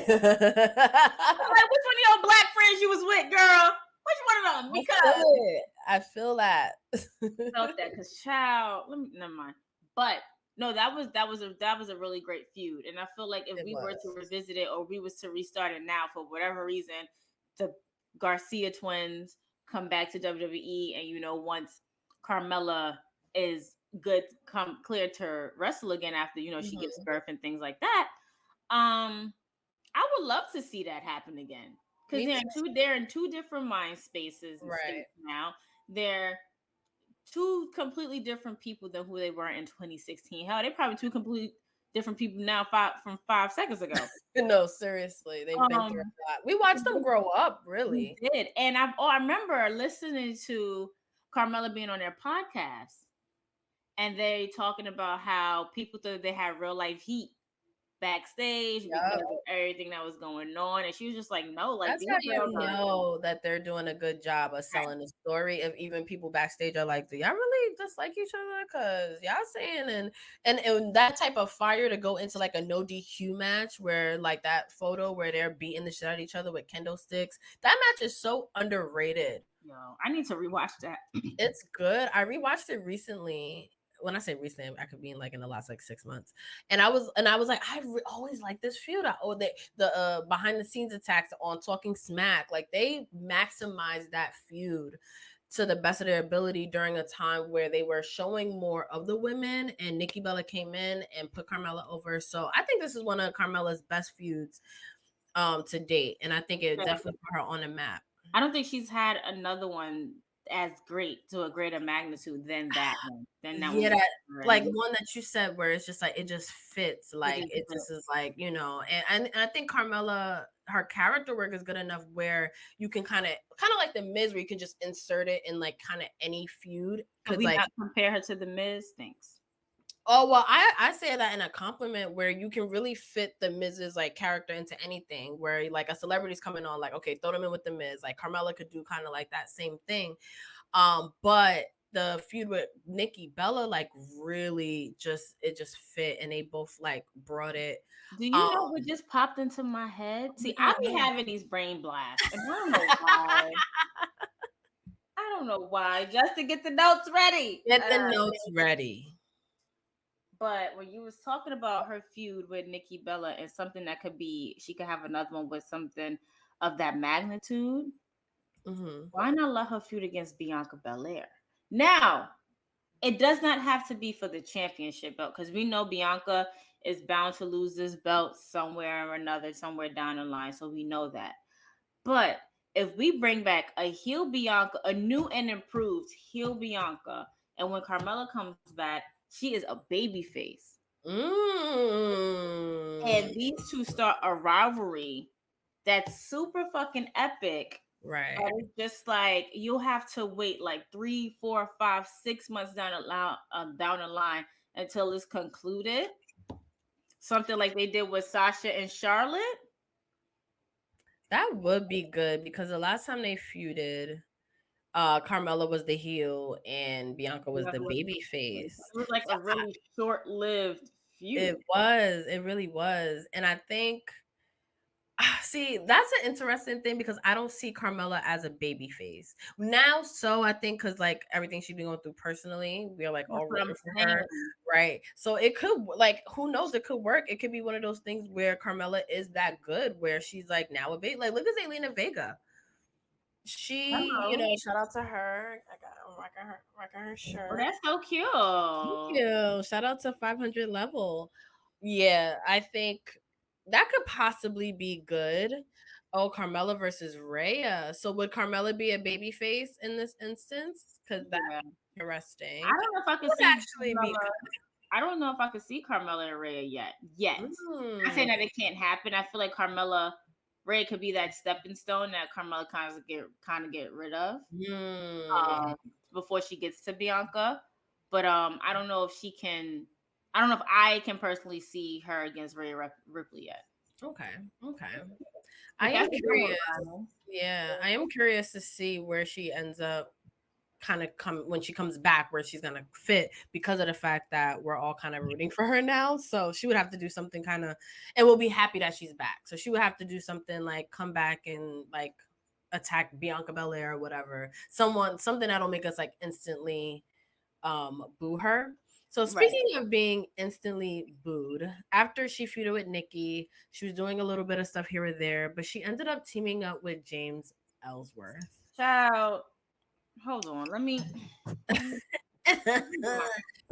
like, okay. I'm like, which one of your black friends you was with, girl? Which one of them? Because I feel that. Felt that, because child, never mind. But no, that was a really great feud, and I feel like if we were to revisit it, or we was to restart it now for whatever reason, the Garcia twins come back to WWE, and once Carmella is good, come clear to wrestle again after she gives birth and things like that, I would love to see that happen again, because they're in two different mind spaces now. They're two completely different people than who they were in 2016. Hell, they're probably two completely different people now from 5 seconds ago. No, seriously, they've been through a lot. We watched them grow up, really. We did, and I remember listening to Carmella being on their podcast, and they talking about how people thought they had real life heat backstage because of everything that was going on, and she was just like, no, like, that's how you know that they're doing a good job of selling the story. If even people backstage are like, do y'all really dislike each other? Because y'all saying and that type of fire to go into like a no DQ match, where like that photo where they're beating the shit out of each other with kendo sticks, that match is so underrated. Yo, I need to rewatch that. It's good. I rewatched it recently. When I say recently, I could be in the last 6 months, and I was like, I always like this feud. The behind the scenes attacks on Talking Smack, like they maximized that feud to the best of their ability during a time where they were showing more of the women, and Nikki Bella came in and put Carmella over. So I think this is one of Carmella's best feuds to date, and I think it definitely put her on the map. I don't think she's had another one as great to a greater magnitude than that one. Than that Yeah, one. like one that you said where it's just like it just fits. Like it just is like, you know, and I think Carmella, her character work is good enough where you can kind of like the Miz, where you can just insert it in like kind of any feud. Because we not compare her to the Miz. Thanks. Oh, well, I say that in a compliment where you can really fit the Miz's like character into anything, where like a celebrity's coming on, like, okay, throw them in with the Miz. Like Carmella could do kind of like that same thing. But the feud with Nikki Bella, like really just fit, and they both like brought it. Do you know what just popped into my head? See, I be having these brain blasts, and I don't know why. I don't know why. Just to get the notes ready. Get the notes ready. But when you was talking about her feud with Nikki Bella and something that could be, she could have another one with something of that magnitude. Why not let her feud against Bianca Belair? Now, it does not have to be for the championship belt, because we know Bianca is bound to lose this belt somewhere or another, somewhere down the line. So we know that. But if we bring back a heel Bianca, a new and improved heel Bianca, and when Carmella comes back, she is a baby face. And these two start a rivalry that's super fucking epic. Right. But it's just like you'll have to wait like 3, 4, 5, 6 months down the line until it's concluded. Something like they did with Sasha and Charlotte. That would be good, because the last time they feuded, Carmella was the heel and Bianca was the baby face. It was like a really short-lived feud. It really was. And I think, see, that's an interesting thing, because I don't see Carmella as a baby face now. So I think because like everything she's been going through personally, we're like all rooting for her, right? So it could, like, who knows, it could work. It could be one of those things where Carmella is that good, where she's like now a baby. Like, look at Zelina Vega. She, you know, shout out to her. I'm rocking her shirt. Oh, that's so cute. Thank you. Shout out to 500 level. Yeah, I think that could possibly be good. Oh, Carmella versus Rhea. So would Carmella be a baby face in this instance? Because that's interesting. I don't know if I could actually be good. I don't know if I could see Carmella and Rhea yet. I say that it can't happen. I feel like Rhea could be that stepping stone that Carmella kind of get rid of before she gets to Bianca. But I don't know if she can. I don't know if I can personally see her against Rhea Ripley yet. Okay. I am curious. Yeah, I am curious to see where she ends up when she comes back, where she's gonna fit, because of the fact that we're all kind of rooting for her now. So she would have to do something kind of, and we'll be happy that she's back. So she would have to do something like come back and like attack Bianca Belair or whatever. Something that'll make us like instantly boo her. So speaking of being instantly booed, after she feuded with Nikki, she was doing a little bit of stuff here or there, but she ended up teaming up with James Ellsworth. Child, hold on, let me. So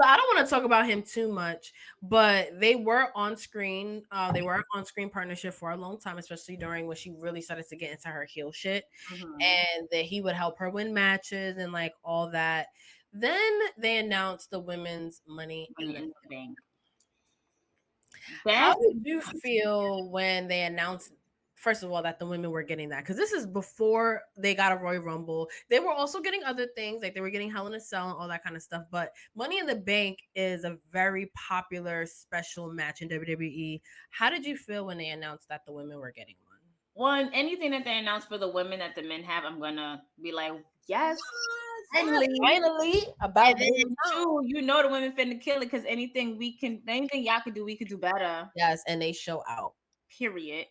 I don't want to talk about him too much, but they were on screen. They were an on-screen partnership for a long time, especially during when she really started to get into her heel shit, and that he would help her win matches and like all that. Then they announced the women's Money in the Bank. How did you feel when they announced, first of all, that the women were getting that? Because this is before they got a Royal Rumble. They were also getting other things, like they were getting Hell in a Cell and all that kind of stuff. But Money in the Bank is a very popular special match in WWE. How did you feel when they announced that the women were getting one? Anything that they announced for the women that the men have, I'm gonna be like, yes. Finally, about two, you know the women finna kill it, because anything y'all could do, we could do better. Yes, and they show out. Period.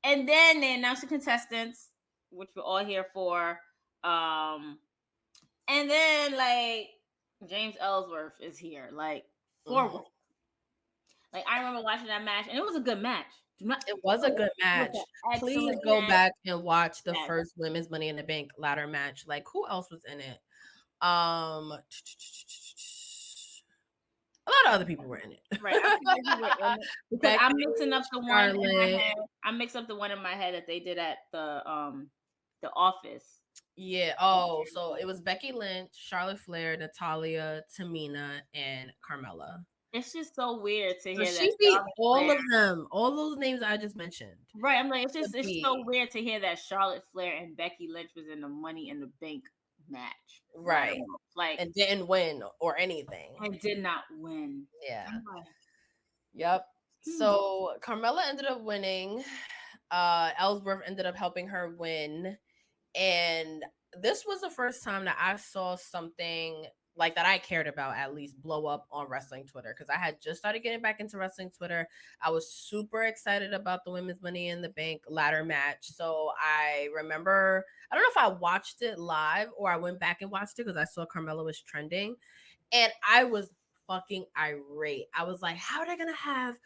And then they announced the contestants, which we're all here for. And then like James Ellsworth is here, like forward. Like I remember watching that match, and it was a good match. It was a good match. Please go back and watch the first women's Money in the Bank ladder match. Like, who else was in it? A lot of other people were in it. Right. Because I'm mixing up the one in my head. I mix up the one in my head that they did at the Office. Yeah. Oh, so it was Becky Lynch, Charlotte Flair, Natalia, Tamina, and Carmella. It's just so weird to So hear that she beat Charlotte all Flair. of them, all those names I just mentioned. Right. I'm like, it's so weird to hear that Charlotte Flair and Becky Lynch was in the Money in the Bank match. Right. Like, and didn't win or anything. And did not win. Yeah. Like, Yep. So Carmella ended up winning. Ellsworth ended up helping her win. And this was the first time that I saw something like that I cared about at least blow up on wrestling Twitter, because I had just started getting back into wrestling Twitter. I was super excited about the Women's Money in the Bank ladder match. So I remember, I don't know if I watched it live or I went back and watched it because I saw Carmella was trending, and I was fucking irate. I was like, how are they gonna have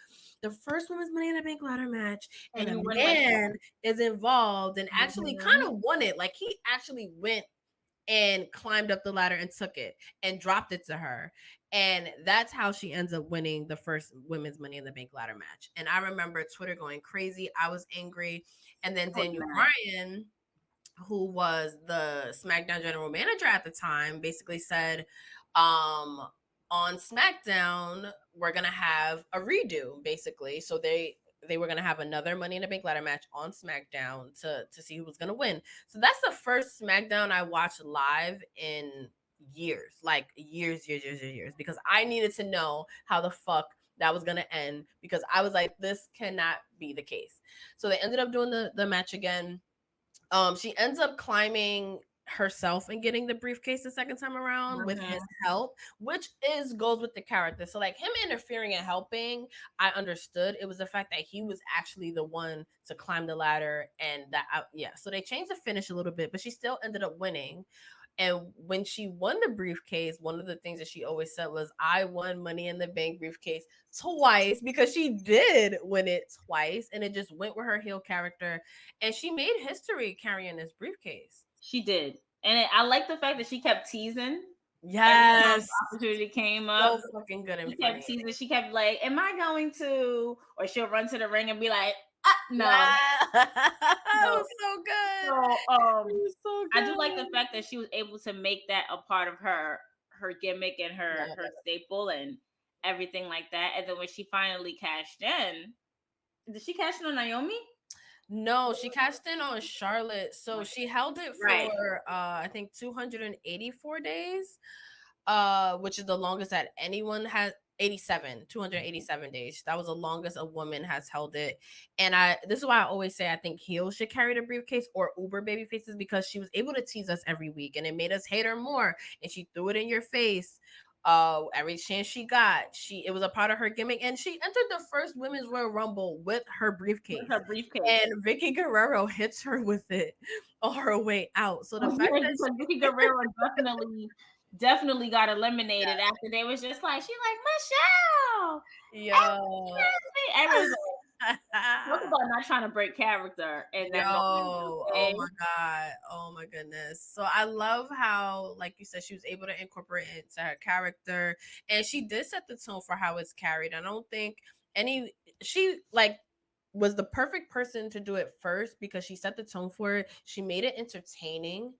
the first Women's Money in the Bank ladder match and a man is involved and actually kind of won it? Like, he actually went and climbed up the ladder and took it and dropped it to her. And that's how she ends up winning the first Women's Money in the Bank ladder match. And I remember Twitter going crazy. I was angry. And then Daniel Bryan, who was the SmackDown general manager at the time, basically said, on SmackDown, we're gonna have a redo, basically. So they were gonna have another Money in the Bank ladder match on SmackDown to see who was gonna win. So that's the first SmackDown I watched live in years, like years, because I needed to know how the fuck that was gonna end, because I was like, this cannot be the case. So they ended up doing the match again. She ends up climbing herself and getting the briefcase the second time around with his help, which goes with the character. So like, him interfering and helping, I understood. It was the fact that he was actually the one to climb the ladder, and so they changed the finish a little bit, but she still ended up winning. And when she won the briefcase, one of the things that she always said was, I won Money in the Bank briefcase twice, because she did win it twice. And it just went with her heel character. And she made history carrying this briefcase. She did. And I like the fact that she kept teasing. Yes. Opportunity came up. So fucking good and she kept teasing. She kept like, am I going to? Or she'll run to the ring and be like, no. That was so good. So I do like the fact that she was able to make that a part of her gimmick and her staple and everything like that. And then when she finally cashed in, did she cash in on Naomi? No, she cashed in on Charlotte. So she held it for I think 284 days, which is the longest that anyone has. 287 days. That was the longest a woman has held it. And this is why I always say I think heels should carry the briefcase, or Uber baby faces, because she was able to tease us every week and it made us hate her more. And she threw it in your face every chance she got. It was a part of her gimmick, and she entered the first Women's Royal Rumble with her briefcase. And Vicky Guerrero hits her with it on her way out. So the fact that Vicky Guerrero definitely got eliminated after they was just like, she like, Michelle. Everyone's like, talk about not trying to break character. And oh my goodness. So I love how, like you said, she was able to incorporate it into her character, and she did set the tone for how it's carried. I don't think she was the perfect person to do it first, because she set the tone for it. She made it entertaining.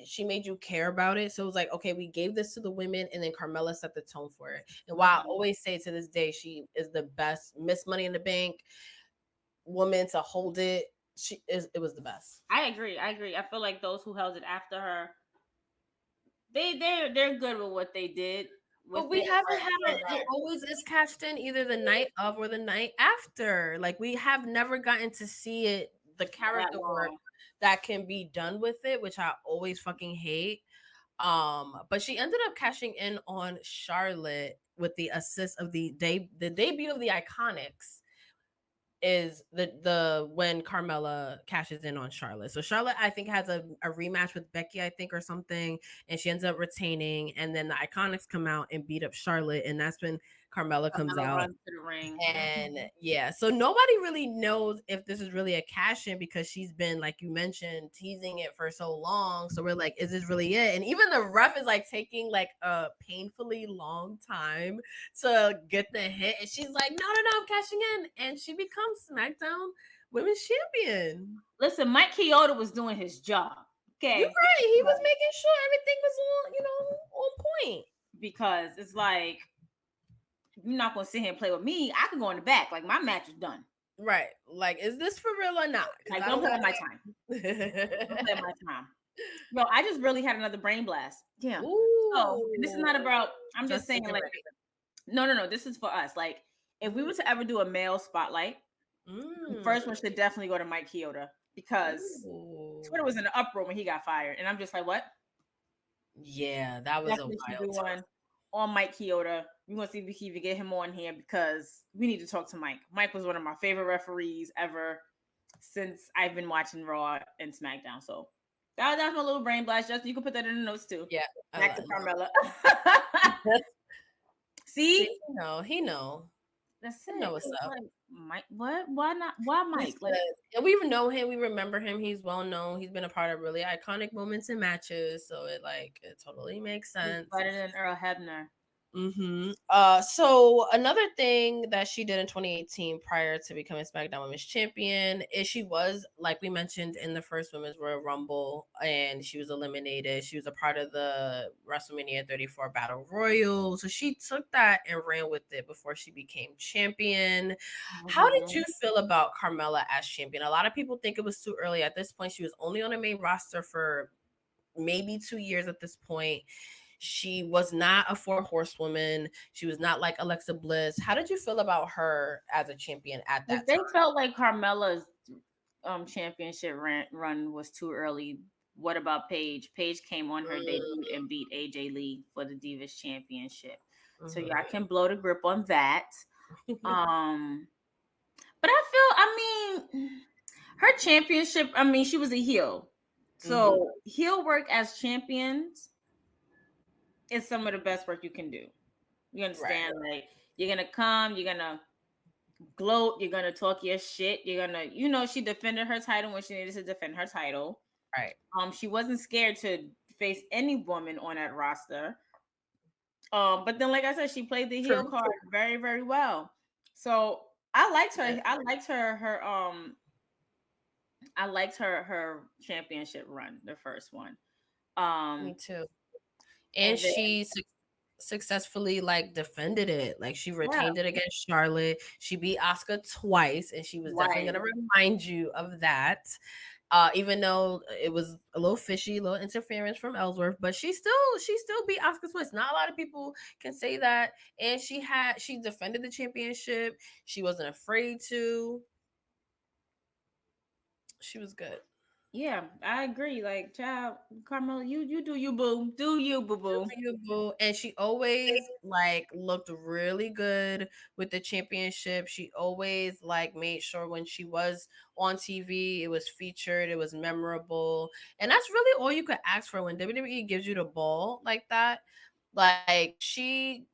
She made you care about it. So it was like, okay, we gave this to the women, and then Carmella set the tone for it. And while I always say to this day, she is the best Miss Money in the Bank woman to hold it. It was the best. I agree. I feel like those who held it after her, they're good with what they did. But we haven't had it always is cashed in either the night of or the night after. Like, we have never gotten to see it, the character work that can be done with it, which I always fucking hate. But she ended up cashing in on Charlotte with the assist of the debut of the Iconics. Is the when Carmella cashes in on Charlotte. So Charlotte, I think, has a rematch with Becky, I think, or something, and she ends up retaining, and then the Iconics come out and beat up Charlotte, and that's when Carmella comes out runs to the ring. And so nobody really knows if this is really a cash in, because she's been, like you mentioned, teasing it for so long. So we're like, is this really it? And even the ref is like taking like a painfully long time to get the hit, and she's like, no, I'm cashing in, and she becomes SmackDown Women's Champion. Listen, Mike Chioda was doing his job. Okay. You're right. He was making sure everything was on point. Because it's like, you're not gonna sit here and play with me. I can go in the back. Like, my match is done. Right. Like, is this for real or not? Like, don't play with my time. Don't play with my time. No, I just really had another brain blast. Yeah. So this is not about, I'm just saying, like, no. This is for us. Like, if we were to ever do a male spotlight, the first one should definitely go to Mike Chioda, because Twitter was in an uproar when he got fired. And I'm just like, what? Yeah, that was definitely a wild one on Mike Chioda. We want to see if we can even get him on here, because we need to talk to Mike. Mike was one of my favorite referees ever since I've been watching Raw and SmackDown. So that's my little brain blast. Justin, you can put that in the notes too. Yeah. Back to Carmella. See? He know. That's it. Know what's up. Like, Mike, what? Why not? Why Mike? Like, we know him. We remember him. He's well known. He's been a part of really iconic moments and matches. So it totally makes sense. He's better than Earl Hebner. So another thing that she did in 2018 prior to becoming SmackDown Women's Champion is she was, like we mentioned in the first Women's Royal Rumble, and she was eliminated. She was a part of the WrestleMania 34 Battle Royal. So she took that and ran with it before she became champion. How did you feel about Carmella as champion? A lot of people think it was too early. At this point, she was only on the main roster for maybe 2 years at this point. She was not a 4-horsewoman. She was not like Alexa Bliss. How did you feel about her as a champion at that time? They felt like Carmella's championship run was too early. What about Paige? Paige came on her debut and beat AJ Lee for the Divas Championship. So y'all can blow the grip on that. But I mean, her championship, she was a heel. So heel work as champions is some of the best work you can do. You understand? Right. Like, you're gonna come, you're gonna gloat, you're gonna talk your shit, you're gonna, she defended her title when she needed to defend her title. Right. She wasn't scared to face any woman on that roster. But then, like I said, she played the heel card very, very well. So I liked her. Yeah. I liked her championship run, the first one. Me too. And she successfully defended it. She retained it against Charlotte. She beat Asuka twice, and she was definitely going to remind you of that. Even though it was a little fishy, a little interference from Ellsworth, but she still beat Asuka twice. Not a lot of people can say that. And she defended the championship. She wasn't afraid to. She was good. Yeah, I agree. Like, child, Carmella, you do you, boo. Do you, boo-boo. Do you, boo. And she always looked really good with the championship. She always made sure when she was on TV, it was featured, it was memorable. And that's really all you could ask for when WWE gives you the ball like that. They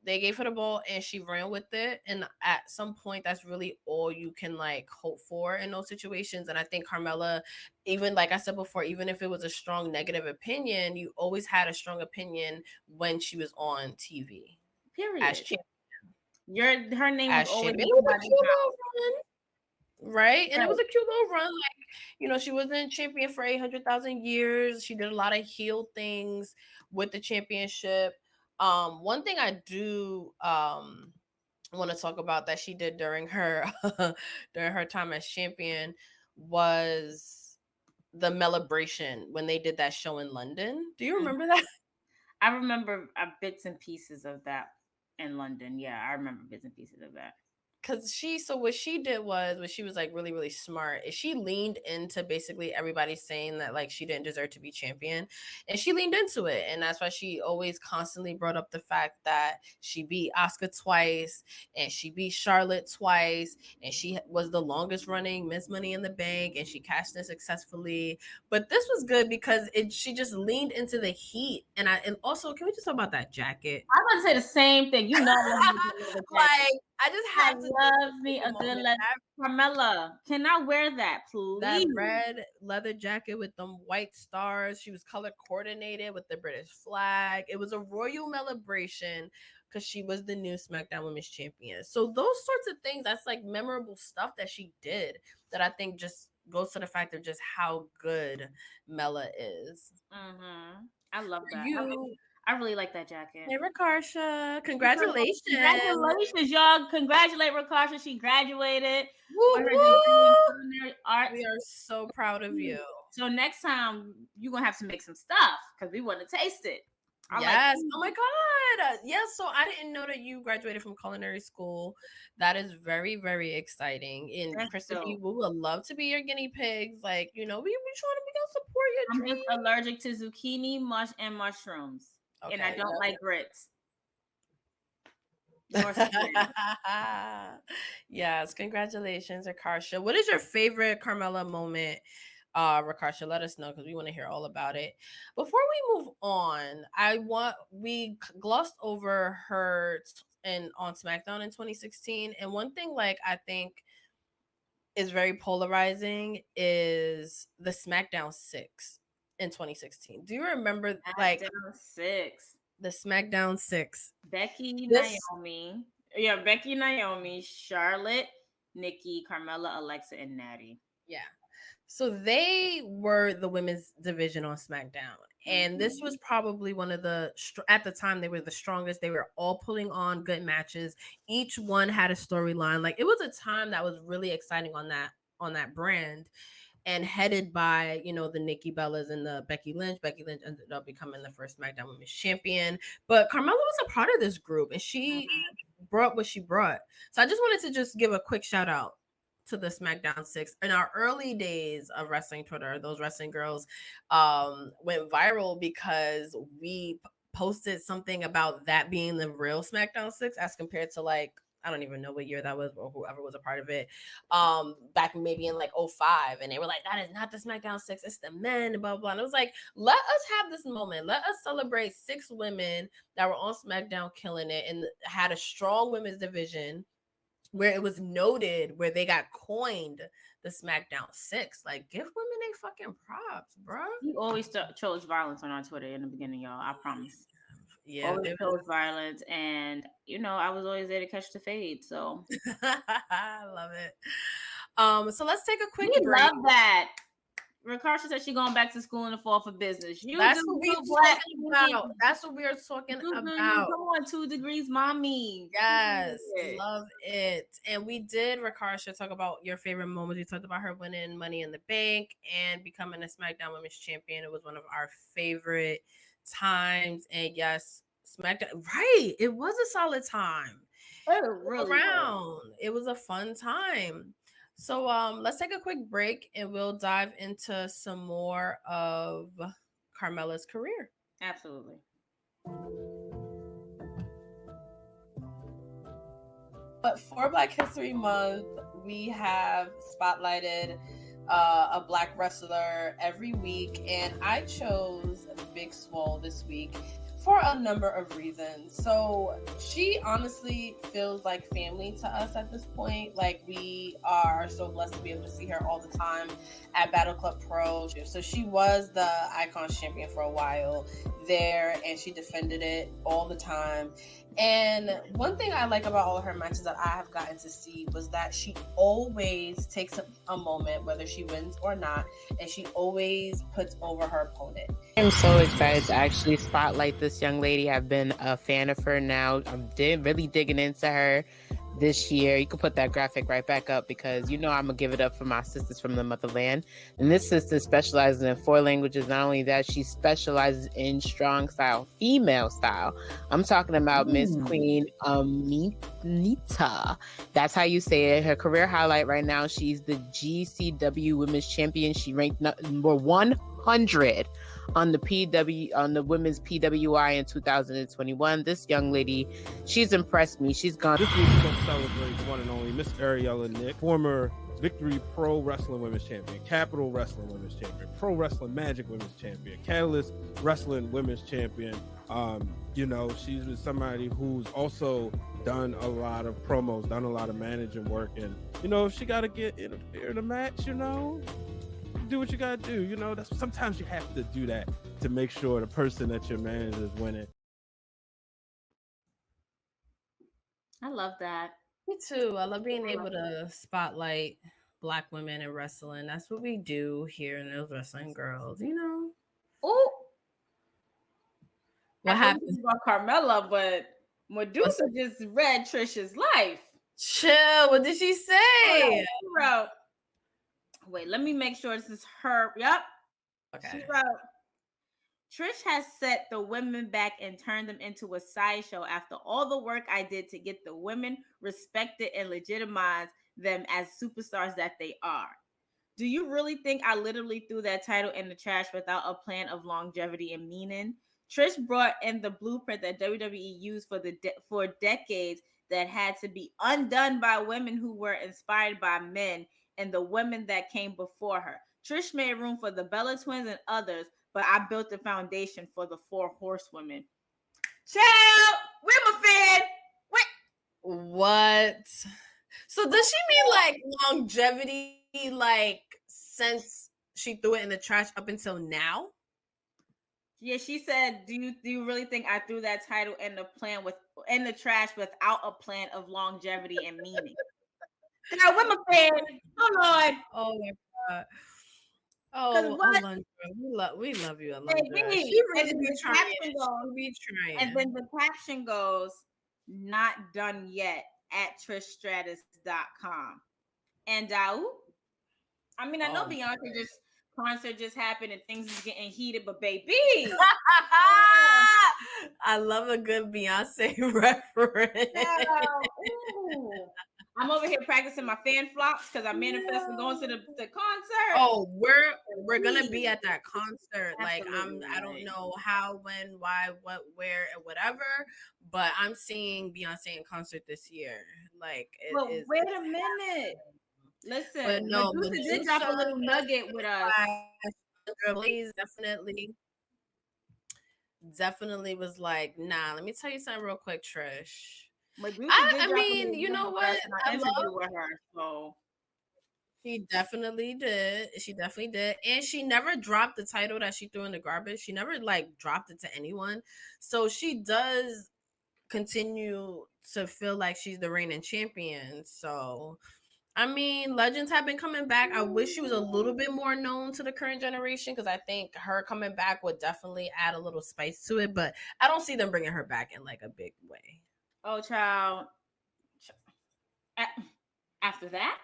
gave her the ball and she ran with it. And at some point, that's really all you can hope for in those situations. And I think Carmella, even like I said before, even if it was a strong negative opinion, you always had a strong opinion when she was on TV. Period. As champion. Her name was always right? And it was a cute little run. She wasn't champion for 800,000 years. She did a lot of heel things with the championship. One thing I do want to talk about that she did during her time as champion was the Melibration when they did that show in London. Do you remember that? I remember bits and pieces of that in London. Yeah, I remember bits and pieces of that. Because what she did was she was really, really smart, is she leaned into basically everybody saying that she didn't deserve to be champion, and she leaned into it. And that's why she always constantly brought up the fact that she beat Asuka twice and she beat Charlotte twice, and she was the longest running Miss Money in the Bank, and she cashed in successfully. But this was good because she just leaned into the heat. And also, can we just talk about that jacket? I was gonna say the same thing. I just had to love me a good leather. Carmella, can I wear that, please? That red leather jacket with them white stars. She was color coordinated with the British flag. It was a royal celebration because she was the new SmackDown Women's Champion. So those sorts of things, that's memorable stuff that she did that I think just goes to the fact of just how good Mella is. I love that. You, I really like that jacket. hey Rakarsha, congratulations! Congratulations, y'all! Congratulate Rakarsha. She graduated Woo, with her degree woo. in culinary arts. We are so proud of you. So next time you're gonna have to make some stuff because we want to taste it. Yes. Oh my God. Yes. So I didn't know that you graduated from culinary school. That is very, very exciting. And Krista B, we would love to be your guinea pigs. Like, we trying to support your I'm dreams. just allergic to zucchini, and mushrooms. Okay, and I don't like grits. Yes. Congratulations, Rakarsha. What is your favorite Carmella moment? Rakarsha, let us know because we want to hear all about it. Before we move on, we glossed over her on SmackDown in 2016, and one thing I think is very polarizing is the SmackDown 6 in 2016. Do you remember SmackDown 6? The SmackDown 6. Becky, Naomi, Charlotte, Nikki, Carmella, Alexa, and Natty. Yeah. So they were the women's division on SmackDown. And this was probably one of at the time, they were the strongest. They were all pulling on good matches. Each one had a storyline. Like, it was a time that was really exciting on that brand, and headed by, the Nikki Bellas and the Becky Lynch. Becky Lynch ended up becoming the first SmackDown Women's Champion. But Carmella was a part of this group, and she brought what she brought. So I just wanted to just give a quick shout out to the SmackDown 6. In our early days of wrestling Twitter, those wrestling girls went viral because we posted something about that being the real SmackDown 6 as compared to I don't even know what year that was or whoever was a part of it. Back maybe in 05, and they were like, that is not the SmackDown 6, it's the men, blah, blah. And it was like, let us have this moment. Let us celebrate 6 women that were on SmackDown killing it and had a strong women's division where it was noted, where they got coined the SmackDown 6. Like, give women a fucking props, bro. You always chose violence on our Twitter in the beginning, y'all. I promise. Yeah, always chose violence, and I was always there to catch the fade. So I love it. So let's take a quick break. Love that. Rakarsha said she's going back to school in the fall for business. That's what we're talking about. That's what we're talking about. Come on, 2 degrees, mommy. Yes, love it. And we did, Rakarsha, talk about your favorite moments. We talked about her winning Money in the Bank and becoming a SmackDown Women's Champion. It was one of our favorite times. And yes, SmackDown, right? It was a solid time. It was a fun time. So let's take a quick break and we'll dive into some more of Carmella's career. Absolutely. But for Black History Month, we have spotlighted a Black wrestler every week, and I chose Big Swole this week for a number of reasons. So she honestly feels like family to us at this point. Like, we are so blessed to be able to see her all the time at Battle Club Pro. So she was the Icons champion for a while there, and she defended it all the time. And one thing I like about all of her matches that I have gotten to see was that she always takes a moment, whether she wins or not, and she always puts over her opponent. I'm so excited to actually spotlight this young lady. I've been a fan of her now. I'm really digging into her this year. You can put that graphic right back up because I'm going to give it up for my sisters from the motherland. And this sister specializes in 4 languages. Not only that, she specializes in strong style, female style. I'm talking about Miss Queen Nita. That's how you say it. Her career highlight right now, she's the GCW Women's Champion. She ranked number 100 on the women's PWI in 2021. This young lady, she's impressed me. She's gone. This week we're going to celebrate the one and only Miss Ariella Nick, former Victory Pro Wrestling Women's Champion, Capital Wrestling Women's Champion, Pro Wrestling Magic Women's Champion, Catalyst Wrestling Women's Champion. She's been somebody who's also done a lot of promos, done a lot of managing work, and if she got to get interfere in a match, do what you gotta do. That's sometimes you have to do that to make sure the person that you're managing is winning. I love that. Me too. I love being able to spotlight Black women in wrestling. That's what we do here in those wrestling girls, you know. Oh, What happened about Carmella? But Medusa just read Trisha's life. Chill. What did she say? She wrote, wait, let me make sure this is her. Yep. Okay. She wrote, Trish has set the women back and turned them into a sideshow after all the work I did to get the women respected and legitimize them as superstars that they are. Do you really think I literally threw that title in the trash without a plan of longevity and meaning? Trish brought in the blueprint that WWE used for decades that had to be undone by women who were inspired by men and the women that came before her. Trish made room for the Bella Twins and others, but I built the foundation for the 4 horsewomen. Child, we're my fan. What? So does she mean like longevity, like since she threw it in the trash up until now? Yeah, she said, "Do you really think I threw that title in the trash without a plan of longevity and meaning?" Girl, we're my fan. Oh Lord. Oh my God. Oh, Alundra, we love you, Alundra. She really be trying. She be trying. And then the caption goes, "Not done yet" at trishstratus.com. And I know Beyonce concert just happened and things is getting heated, but baby, I love a good Beyonce reference. I'm over here practicing my fan flops because I'm manifesting going to the concert. Oh, we're gonna be at that concert. Like I don't know how, when, why, what, where, and whatever, but I'm seeing Beyonce in concert this year. Like, wait a minute. Listen, but no, Medusa did drop a little nugget with us. Please, definitely was like, nah. Let me tell you something real quick, Trish. I mean, you know what? I love with her. So she definitely did. And she never dropped the title that she threw in the garbage. She never like dropped it to anyone. So she does continue to feel like she's the reigning champion. So I mean, legends have been coming back. I wish she was a little bit more known to the current generation because I think her coming back would definitely add a little spice to it. But I don't see them bringing her back in like a big way. Oh, child. After that,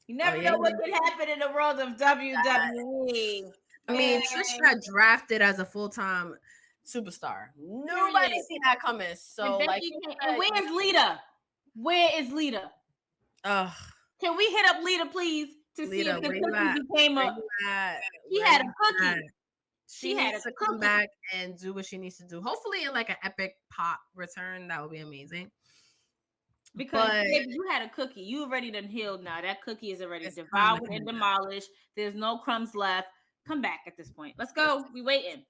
you never know what could happen in the world of WWE. I mean, Trish got drafted as a full-time superstar. Nobody see that coming. So, like, and where's Lita? Where is Lita? Can we hit up Lita, please, to see if the cookie became up? She had a cookie. She needs to come back and do what she needs to do. Hopefully, in like an epic pop return, that would be amazing. Because if you had a cookie, you already done healed now. That cookie is already devoured and demolished. There's no crumbs left. Come back at this point. Let's go. We waiting.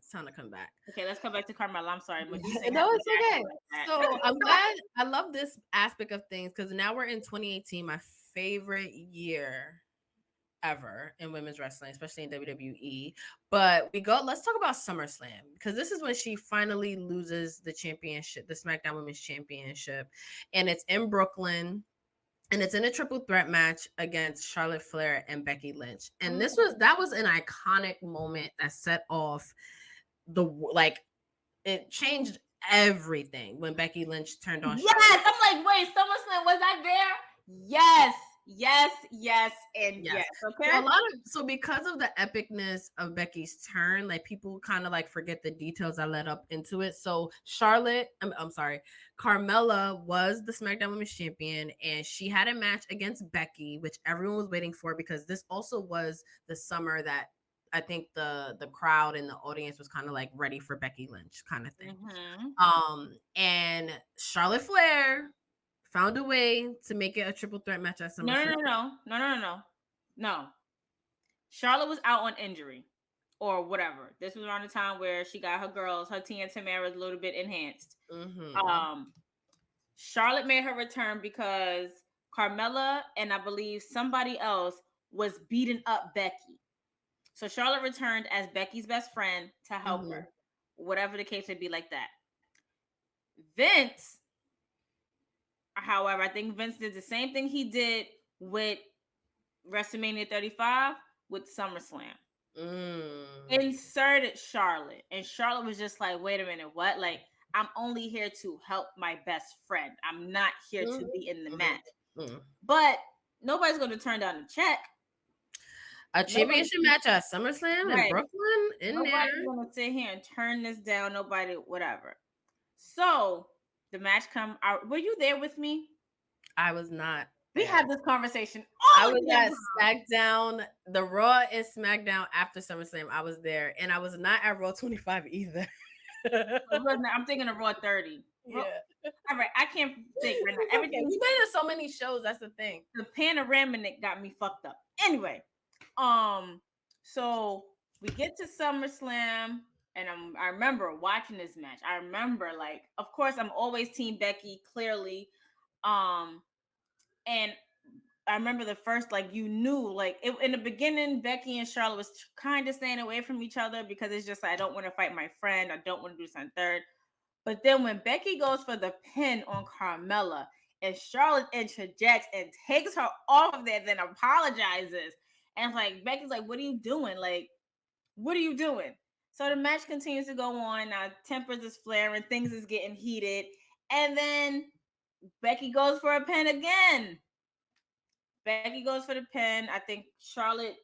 It's time to come back. Okay, let's come back to Carmella. I'm sorry. No, it's okay. So I'm glad. I love this aspect of things because now we're in 2018, my favorite year ever in women's wrestling, especially in WWE. But let's talk about SummerSlam because this is when she finally loses the championship, the SmackDown Women's Championship, and it's in Brooklyn, and it's in a triple threat match against Charlotte Flair and Becky Lynch. And that was an iconic moment that set off it changed everything when Becky Lynch turned on. Yes, I'm like, wait, SummerSlam, was I there? Yes. And yes. Okay. So because of the epicness of Becky's turn, like people kind of like forget the details that led up into it. So Carmella was the SmackDown Women's Champion, and she had a match against Becky, which everyone was waiting for because this also was the summer that I think the crowd and the audience was kind of like ready for Becky Lynch kind of thing. Mm-hmm. And Charlotte Flair found a way to make it a triple threat match at SummerSlam. No. Charlotte was out on injury or whatever. This was around the time where she got her Tia and Tamara's a little bit enhanced. Mm-hmm. Charlotte made her return because Carmella and I believe somebody else was beating up Becky. So Charlotte returned as Becky's best friend to help her. Whatever the case would be like that. Vince, however, I think Vince did the same thing he did with WrestleMania 35 with SummerSlam. Inserted Charlotte, and Charlotte was just like, wait a minute, what? Like, I'm only here to help my best friend. I'm not here to be in the match. But nobody's going to turn down a check. A championship match at SummerSlam in Brooklyn? Nobody's going to sit here and turn this down. Nobody, whatever. So the match come out. Were you there with me? I was not. We had this conversation. I was at SmackDown, the Raw and SmackDown after SummerSlam. I was there, and I was not at Raw 25 either. I'm thinking of Raw 30. Yeah. All right, I can't think right now. Everything we been to so many shows. That's the thing. The panoramic got me fucked up. Anyway, so we get to SummerSlam, and I remember watching this match. I remember, like, of course, I'm always Team Becky, clearly. And I remember the first, like, you knew, like, in the beginning, Becky and Charlotte was kind of staying away from each other because it's just like, I don't want to fight my friend. I don't want to do something third. But then when Becky goes for the pin on Carmella and Charlotte interjects and takes her off of there, then apologizes. And it's like, Becky's like, what are you doing? Like, what are you doing? So the match continues to go on. Now, tempers is flaring. Things is getting heated. And then Becky goes for a pin again. Becky goes for the pin. I think Charlotte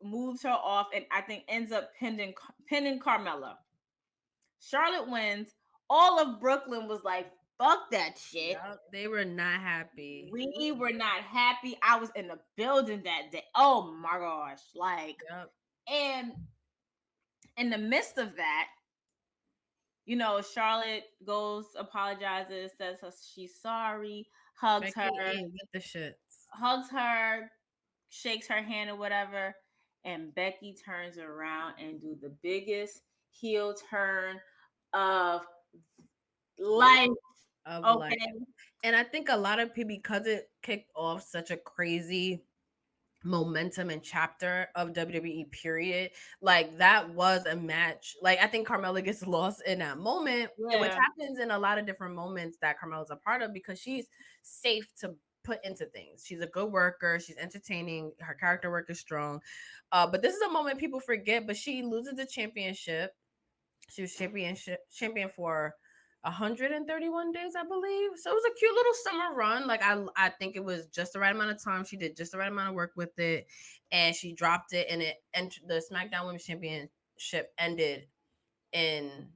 moves her off and I think ends up pinning Carmella. Charlotte wins. All of Brooklyn was like, fuck that shit. Yep, they were not happy. We were not happy. I was in the building that day. Oh my gosh. Like, and in the midst of that, you know, Charlotte goes, apologizes, says she's sorry, hugs her. With the shits. Hugs her, shakes her hand or whatever, and Becky turns around and do the biggest heel turn of life. Life. And I think a lot of people, because it kicked off such a crazy momentum and chapter of WWE period, like that was a match. Like I think Carmella gets lost in that moment, which happens in a lot of different moments that Carmella's a part of because she's safe to put into things. She's a good worker. She's entertaining. Her character work is strong. But this is a moment people forget. But she loses the championship. She was champion for 131 days, I believe. So it was a cute little summer run. Like I think it was just the right amount of time. She did just the right amount of work with it, and she dropped it. And the SmackDown Women's Championship ended in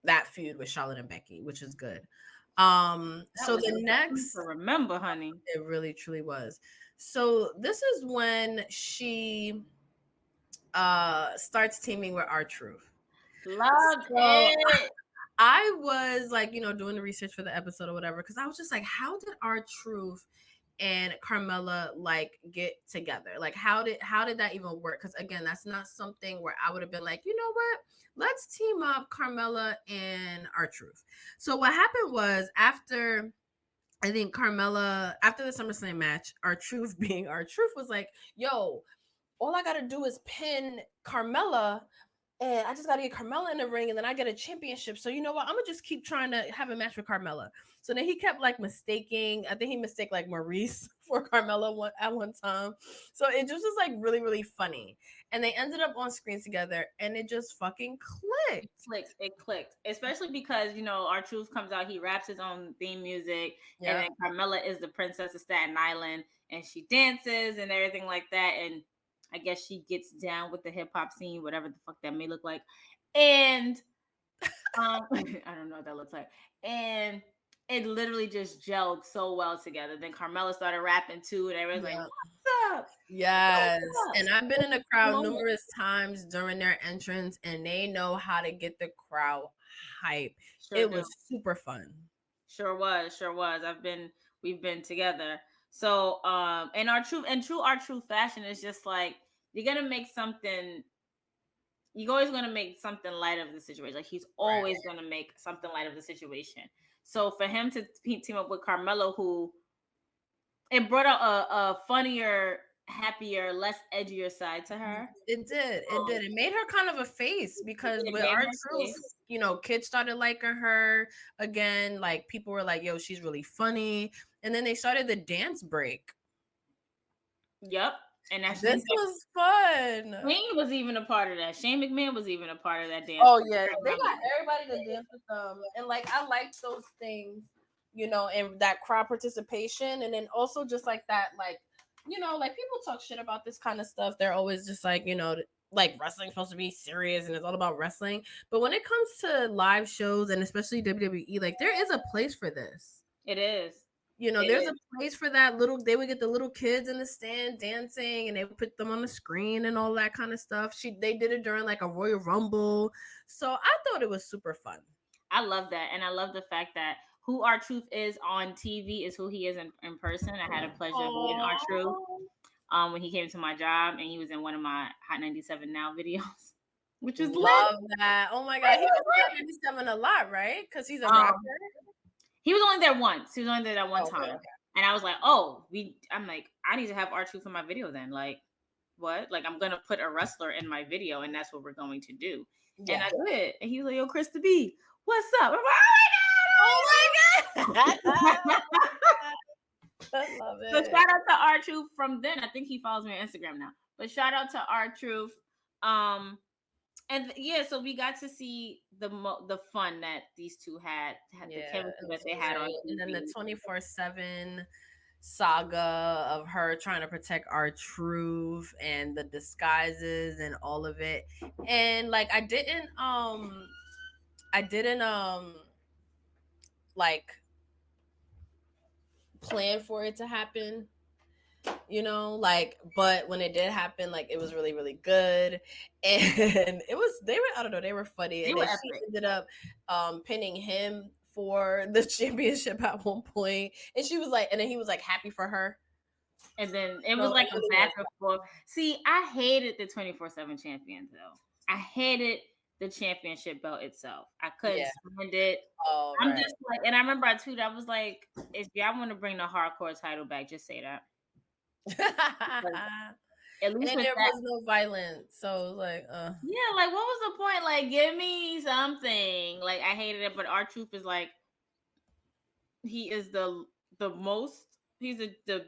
that feud with Charlotte and Becky, which is good. So the next, remember, honey, it really truly was. So this is when she starts teaming with R-Truth. Love it. I was like, you know, doing the research for the episode or whatever, because I was just like, how did R-Truth and Carmella like get together? Like, how did that even work? Because again, that's not something where I would have been like, you know what? Let's team up Carmella and R-Truth. So what happened was after I think Carmella, after the SummerSlam match, R-Truth being R-Truth was like, yo, all I gotta do is pin Carmella. And I just got to get Carmella in the ring and then I get a championship. So you know what? I'm going to just keep trying to have a match with Carmella. So then he kept like mistaking. I think he mistook like Maurice for Carmella at one time. So it just was like really, really funny. And they ended up on screen together and it just fucking clicked. It clicked. Especially because, you know, R-Truth comes out. He raps his own theme music. Yeah. And then Carmella is the princess of Staten Island. And she dances and everything like that. And I guess she gets down with the hip hop scene, whatever the fuck that may look like. And I don't know what that looks like. And it literally just gelled so well together. Then Carmella started rapping too, and everyone's like, what's up? Yes. What's up? And I've been in the crowd numerous times during their entrance, and they know how to get the crowd hype. It was super fun. Sure was. We've been together. So, and true R-Truth fashion is just like, you're always going to make something light of the situation. Like he's always going to make something light of the situation. So for him to team up with Carmella, who it brought out a funnier, happier, less edgier side to her. It did. It made her kind of a face because with R-Truth, you know, kids started liking her again. Like people were like, yo, she's really funny. And then they started the dance break. Yep. And that's this was fun. Shane was even a part of that. Shane McMahon was even a part of that dance. Oh yeah, they got everybody to dance with them, and like I like those things, you know, and that crowd participation, and then also just like that, like, you know, like people talk shit about this kind of stuff. They're always just like, you know, like wrestling's supposed to be serious and it's all about wrestling, but when it comes to live shows and especially WWE, like there is a place for this. It is. You know, there's a place for that. They would get the little kids in the stand dancing and they would put them on the screen and all that kind of stuff. They did it during like a Royal Rumble. So I thought it was super fun. I love that. And I love the fact that who R-Truth is on TV is who he is in person. I had a pleasure of meeting R-Truth when he came to my job, and he was in one of my Hot 97 Now videos, which is love that. Oh my God. He was Hot 97 a lot, right? Because he's a rapper. He was only there once. He was only there that one time. Okay. And I was like, I'm like, I need to have R-Truth in my video then. Like, what? Like, I'm going to put a wrestler in my video, and that's what we're going to do. Yeah. And I did. And he was like, yo, Krista B, what's up? I'm like, oh my God. I love it. So shout out to R-Truth from then. I think he follows me on Instagram now. But shout out to R-Truth. And yeah, so we got to see the fun that these two had the chemistry that they had on TV. And then the 24/7 saga of her trying to protect R-Truth and the disguises and all of it. And like I didn't like plan for it to happen. You know, like, but when it did happen, like it was really, really good. And they were funny. And then she ended up pinning him for the championship at one point. And she was like, and then he was like happy for her. And then it was like a back and forth. See, I hated the 24/7 champion though. I hated the championship belt itself. I couldn't stand it. Oh, I'm just like, and I remember I tweeted, I was like, if y'all want to bring the hardcore title back, just say that. At least there was no violence, so it was like yeah, like what was the point? Like, give me something. Like, I hated it, but R-Truth is like, he is the most, he's the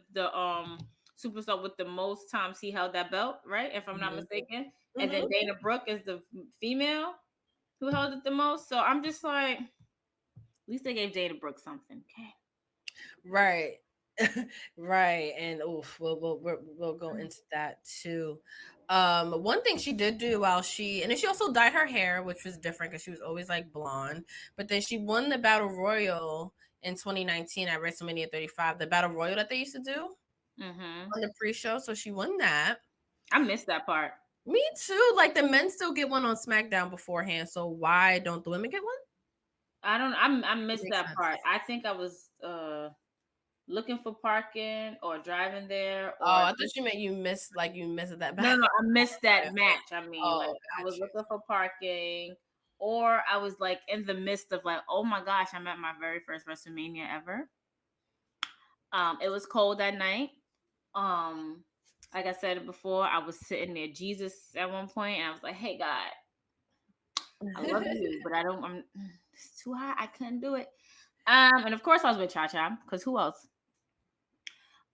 superstar with the most times he held that belt, right, if I'm not mistaken. And then Dana Brooke is the female who held it the most. So I'm just like, at least they gave Dana Brooke something. Okay, right. Right, and we'll go into that too. One thing she did do while she also dyed her hair, which was different because she was always like blonde. But then she won the Battle Royal in 2019 at WrestleMania 35, the Battle Royal that they used to do on the pre-show. So she won that. I missed that part. Me too. Like the men still get one on SmackDown beforehand. So why don't the women get one? I missed that part. I think I was looking for parking or driving there. Or I thought you meant you missed that match. No, I missed that match. I mean, I was looking for parking, or I was like in the midst of like, oh my gosh, I'm at my very first WrestleMania ever. It was cold that night. Like I said before, I was sitting near Jesus at one point, and I was like, hey God, I love you, but it's too hot. I couldn't do it. And of course I was with Cha-Cha, because who else?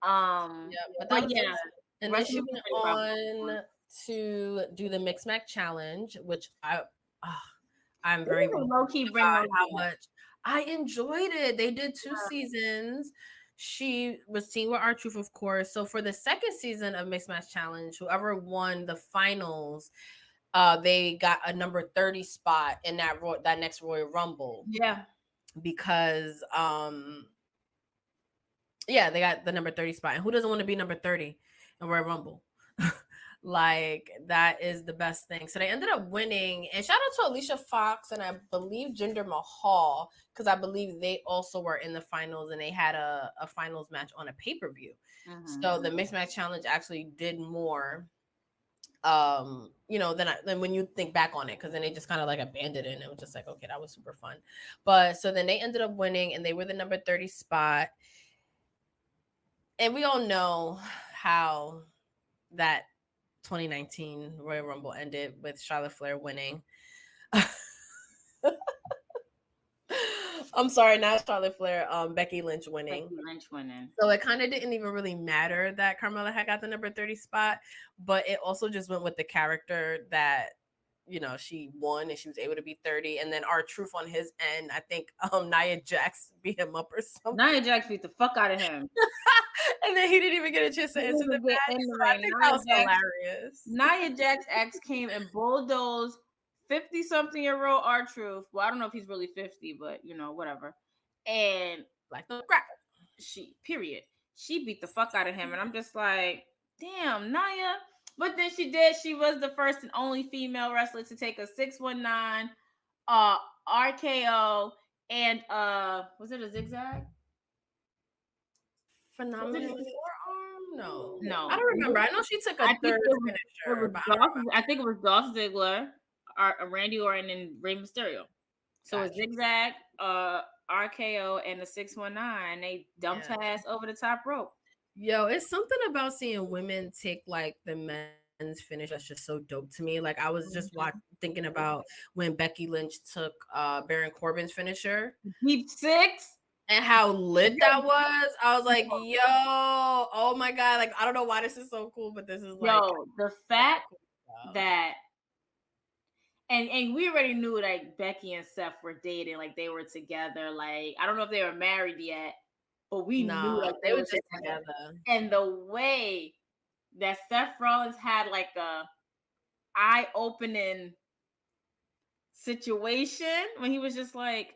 But yeah. And then she went on to do the Mixed Match Challenge, which I'm very low key bring how much I enjoyed it. They did 2 seasons. She was teamed with R-Truth, of course. So for the second season of Mixed Match Challenge, whoever won the finals, they got a number 30 spot in that next Royal Rumble. Yeah. Because they got the number 30 spot. And who doesn't want to be number 30 in Royal Rumble? Like, that is the best thing. So they ended up winning. And shout out to Alicia Fox and I believe Jinder Mahal, because I believe they also were in the finals and they had a finals match on a pay-per-view. So the Mixed Match Challenge actually did more than when you think back on it, because then they just kind of like abandoned it and it was just like, okay, that was super fun. But so then they ended up winning and they were the number 30 spot. And we all know how that 2019 Royal Rumble ended with Charlotte Flair winning. I'm sorry, not Charlotte Flair. Becky Lynch winning. Becky Lynch winning. So it kind of didn't even really matter that Carmella had got the number 30 spot, but it also just went with the character that, you know, she won and she was able to be 30. And then R-Truth on his end, I think Nia Jax beat him up or something. Nia Jax beat the fuck out of him. And then he didn't even get a chance to answer the match. So I think that was hilarious. Nia Jax X came and bulldozed 50-something-year-old R-Truth. Well, I don't know if he's really 50, but you know, whatever. And like the crap. She beat the fuck out of him. And I'm just like, damn, Nia. But then she was the first and only female wrestler to take a 619 RKO and was it a zigzag? Phenomenal forearm? No. I don't remember. I know she took a third finisher. I think it was Dolph Ziggler, Randy Orton, and Rey Mysterio. So a zigzag, RKO, and a 619. They dumped her ass over the top rope. Yo, it's something about seeing women take like the men's finish that's just so dope to me. Like I was just thinking about when Becky Lynch took Baron Corbin's finisher, Deep Six, and how lit that was. I was like, yo, oh my god! Like I don't know why this is so cool, but this is like, the fact that. And we already knew like Becky and Seth were dating, like they were together. Like I don't know if they were married yet, but we knew like they were just together. And the way that Seth Rollins had like a eye-opening situation when he was just like,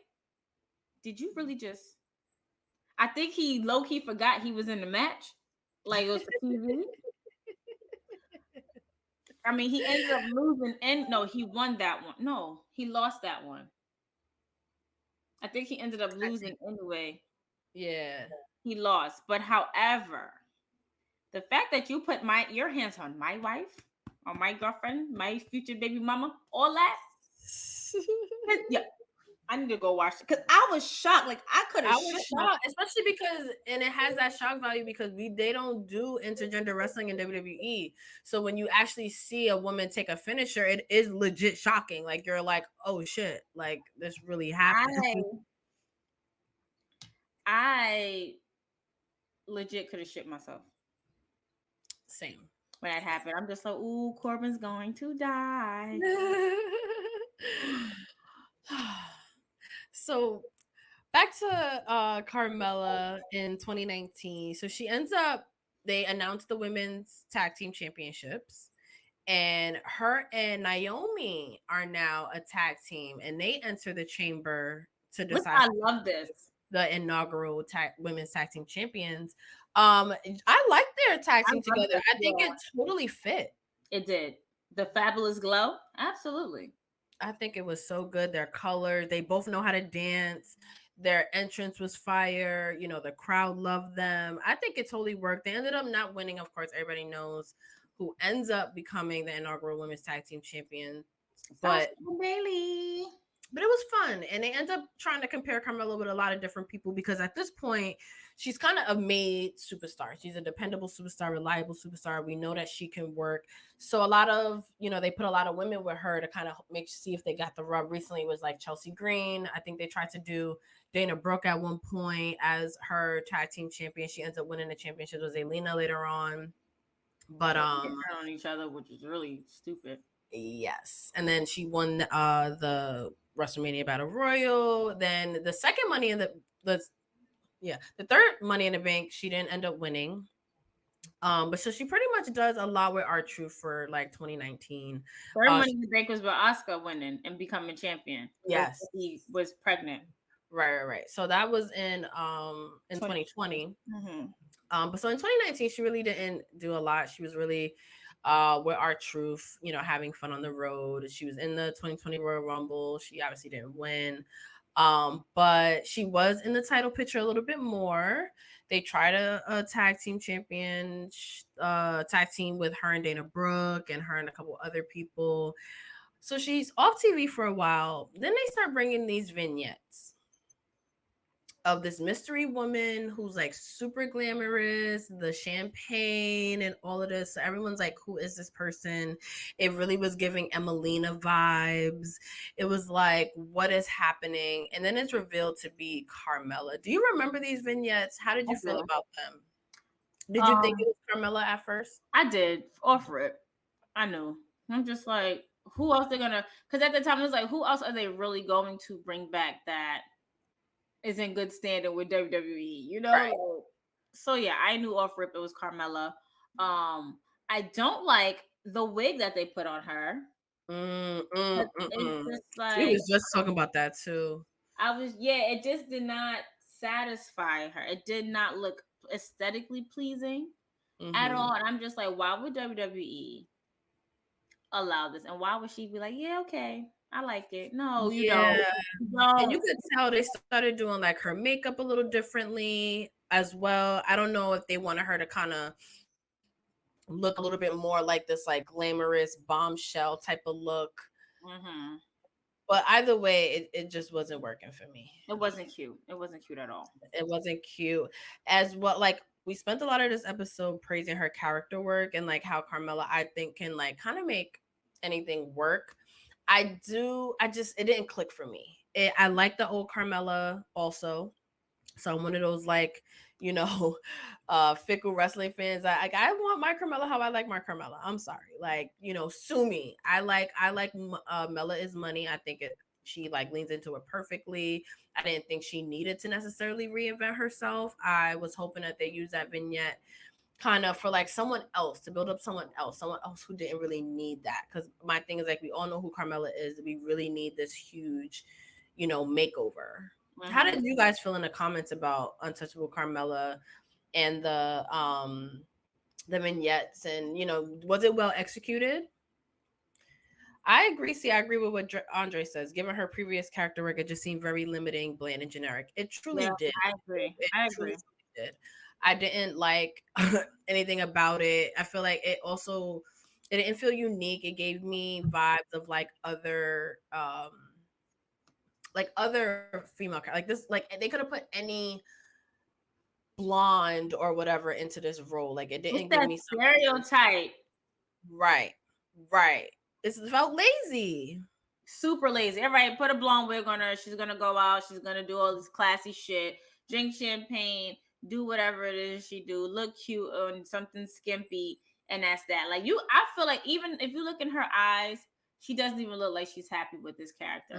"Did you really just?" I think he low-key forgot he was in the match, like it was for TV. I mean, he ended up losing, and no, he won that one. No, he lost that one. I think he ended up losing anyway. Yeah, he lost. But however, the fact that you put your hands on my wife, on my girlfriend, my future baby mama, all that, yeah. I need to go watch it because I was shocked. Like I was shocked, especially because, and it has that shock value because they don't do intergender wrestling in WWE. So when you actually see a woman take a finisher, it is legit shocking. Like you're like, oh shit, like this really happened. I legit could have shit myself. Same. When that happened, I'm just like, ooh, Corbin's going to die. So back to Carmella in 2019. So she ends up, they announced the women's tag team championships, and her and Naomi are now a tag team, and they enter the chamber to decide. I love this. The inaugural women's tag team champions. I like their tag team together. I think it totally fit. It did. The fabulous glow. Absolutely. I think it was so good. Their colors, they both know how to dance. Their entrance was fire. You know, the crowd loved them. I think it totally worked. They ended up not winning. Of course, everybody knows who ends up becoming the inaugural women's tag team champion. But Bailey. But it was fun. And they end up trying to compare Carmella with a lot of different people because at this point, she's kind of a made superstar. She's a dependable superstar, reliable superstar. We know that she can work. So a lot of, they put a lot of women with her to kind of see if they got the rub. Recently it was like Chelsea Green. I think they tried to do Dana Brooke at one point as her tag team champion. She ends up winning the championship with Zelina later on. But on each other, which is really stupid. Yes. And then she won the WrestleMania Battle Royal. Then the second Money in the third Money in the Bank, she didn't end up winning. But so she pretty much does a lot with R-Truth for like 2019. Third Money in the Bank was with Asuka winning and becoming champion. Yes, he was pregnant. Right. So that was in 2020. Mm-hmm. But so in 2019, she really didn't do a lot. She was really with R-Truth, having fun on the road. She was in the 2020 Royal Rumble. She obviously didn't win. But she was in the title picture a little bit more. They tried a tag team champion, tag team with her and Dana Brooke and her and a couple other people. So she's off TV for a while. Then they start bringing these vignettes. of this mystery woman who's like super glamorous, the champagne and all of this. So everyone's like, who is this person? It really was giving Emelina vibes. It was like, what is happening? And then it's revealed to be Carmella. Do you remember these vignettes? How did you feel about them? Did you think it was Carmella at first? I did. Offer it. I knew. I'm just like, who else they're gonna? Because at the time it was like, who else are they really going to bring back that is in good standing with WWE? You know. Right. So yeah, I knew off rip it was Carmella. I don't like the wig that they put on her. It's just like, we was just talking about that too. It just did not satisfy her. It did not look aesthetically pleasing at all. And I'm just like, why would WWE allow this? And why would she be like, yeah, okay, I like it? No, you don't. No. And you could tell they started doing like her makeup a little differently as well. I don't know if they wanted her to kind of look a little bit more like this like glamorous bombshell type of look. But either way, it just wasn't working for me. It wasn't cute. It wasn't cute at all. It wasn't cute. As well, like we spent a lot of this episode praising her character work and like how Carmella, I think, can like kind of make anything work. It didn't click for me. I like the old Carmella also. So I'm one of those like, you know, fickle wrestling fans. I want my Carmella how I like my Carmella. I'm sorry, like, you know, sue me. I like Mella is money. I think she like leans into it perfectly. I didn't think she needed to necessarily reinvent herself. I was hoping that they use that vignette kind of for like someone else to build up someone else who didn't really need that. Because my thing is like, we all know who Carmella is. We really need this huge, you know, makeover. How did you guys feel in the comments about Untouchable Carmella and the vignettes, and you know, was it well executed? I agree. I agree with what Andre says. Given her previous character work, it just seemed very limiting, bland, and generic. It truly did. I agree. Truly did. I didn't like anything about it. I feel like it didn't feel unique. It gave me vibes of like other female like this, like they could have put any blonde or whatever into this role. Like it didn't give me stereotype. Right. This felt lazy. Super lazy. All right, put a blonde wig on her. She's gonna go out. She's gonna do all this classy shit. Drink champagne. Do whatever it is she do. Look cute on something skimpy, and that's that. Like I feel like even if you look in her eyes, she doesn't even look like she's happy with this character.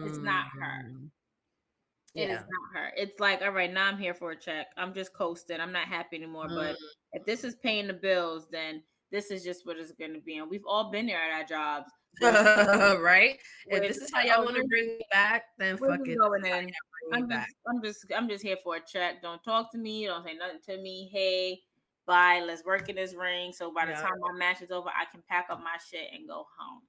It's not her. It is not her. It's like, all right, now I'm here for a check. I'm just coasting. I'm not happy anymore. But if this is paying the bills, then this is just what it's going to be. And we've all been there at our jobs. Right? If this is how y'all want to bring me back, then fuck it. Going in. I'm just here for a check. Don't talk to me. Don't say nothing to me. Hey, bye. Let's work in this ring. So by the time my match is over, I can pack up my shit and go home.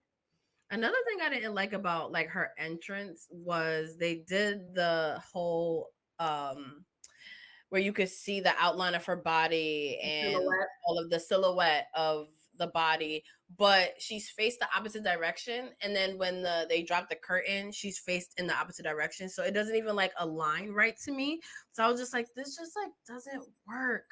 Another thing I didn't like about like her entrance was they did the whole where you could see the outline of her body and all of the silhouette of the body, but she's faced the opposite direction. And then when they drop the curtain, she's faced in the opposite direction. So it doesn't even like align right to me. So I was just like, this just like doesn't work.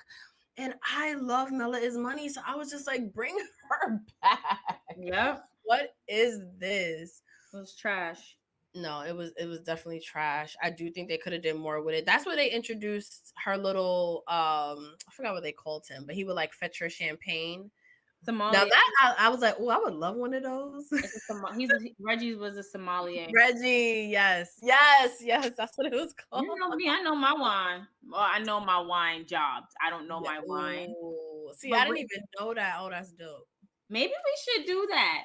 And I love Mella is money. So I was just like, bring her back. Yep. What is this? It was trash. No, it was definitely trash. I do think they could have done more with it. That's where they introduced her little I forgot what they called him, but he would like fetch her champagne. Somalia. Now that I was like, oh, I would love one of those. Reggie was a sommelier. Reggie, yes, that's what it was called. You know me, I know my wine. Well, I know my wine jobs. I don't know my wine. See, I didn't even know that. Oh, that's dope. Maybe we should do that.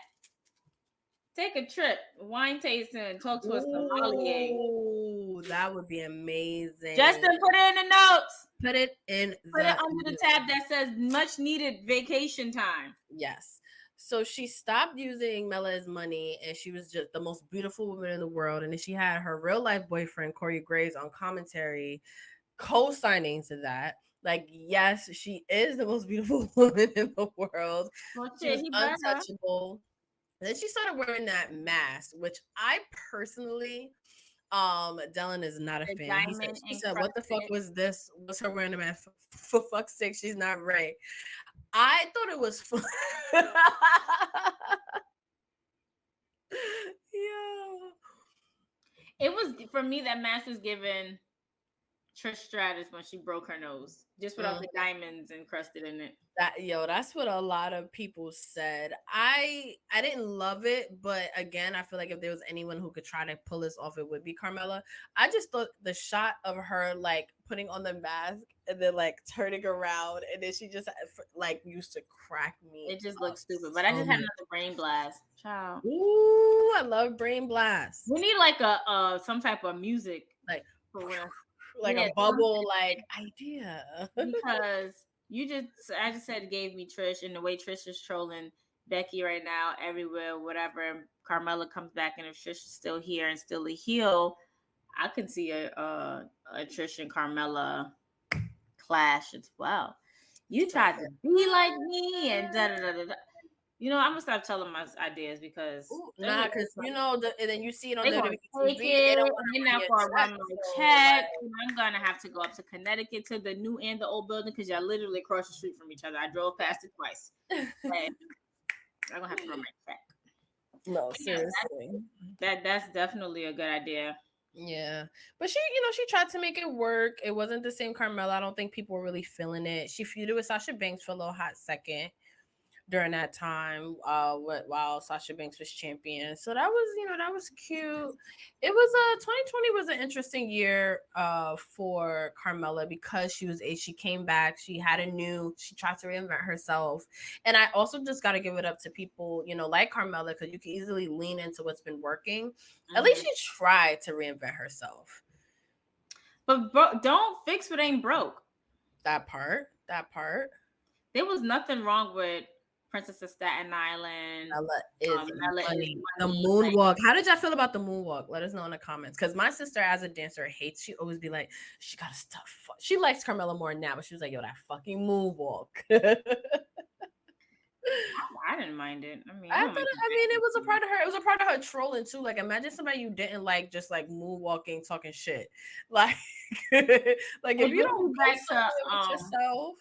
Take a trip, wine tasting, and talk to a sommelier. Oh, that would be amazing. Justin, put it in the notes. Put it under the tab that says much needed vacation time. Yes. So she stopped using Mella's money, and she was just the most beautiful woman in the world. And then she had her real life boyfriend, Corey Graves, on commentary, co-signing to that. Like, yes, she is the most beautiful woman in the world. Well, she's untouchable. And then she started wearing that mask, which I personally, Dylan is not a The fan. He said, "What the fuck was this? What's her random ass? For fuck's sake, she's not right." I thought it was fun. Yeah. It was, for me, that match was given Trish Stratus when she broke her nose, just without the diamonds encrusted in it. That's what a lot of people said. I didn't love it, but again, I feel like if there was anyone who could try to pull this off, it would be Carmella. I just thought the shot of her like putting on the mask and then like turning around, and then she just like used to crack me. It just looks stupid. But I just had another brain blast. Child. Ooh, I love brain blast. We need like a some type of music, like for when, like a bubble like idea. Because I just said gave me Trish, and the way Trish is trolling Becky right now everywhere, whatever. And Carmella comes back, and if Trish is still here and still a heel, I can see a Trish and Carmella clash as well. You tried to be like me and da da da da. You know, I'm gonna stop telling my ideas because because you know, and then you see it on WWE TV. They don't now for a run my check. I'm gonna have to go up to Connecticut to the new and the old building because y'all literally across the street from each other. I drove past it twice. I'm gonna have to run my check. No, seriously, that's definitely a good idea. Yeah, but she tried to make it work. It wasn't the same Carmella. I don't think people were really feeling it. She feuded with Sasha Banks for a little hot second during that time, while Sasha Banks was champion. So that was cute. It was 2020 was an interesting year for Carmella because she came back. She tried to reinvent herself. And I also just got to give it up to people, like Carmella, because you can easily lean into what's been working. At least she tried to reinvent herself. But don't fix what ain't broke. That part. There was nothing wrong with Princess of Staten Island. Funny. The moonwalk. How did y'all feel about the moonwalk? Let us know in the comments. Because my sister, as a dancer, hates. She always be like, she gotta stop. She likes Carmella more now, but she was like, yo, that fucking moonwalk. I didn't mind it. It was a part of her. It was a part of her trolling too. Like, imagine somebody you didn't like just like moonwalking, talking shit. Like, like if you don't back to yourself.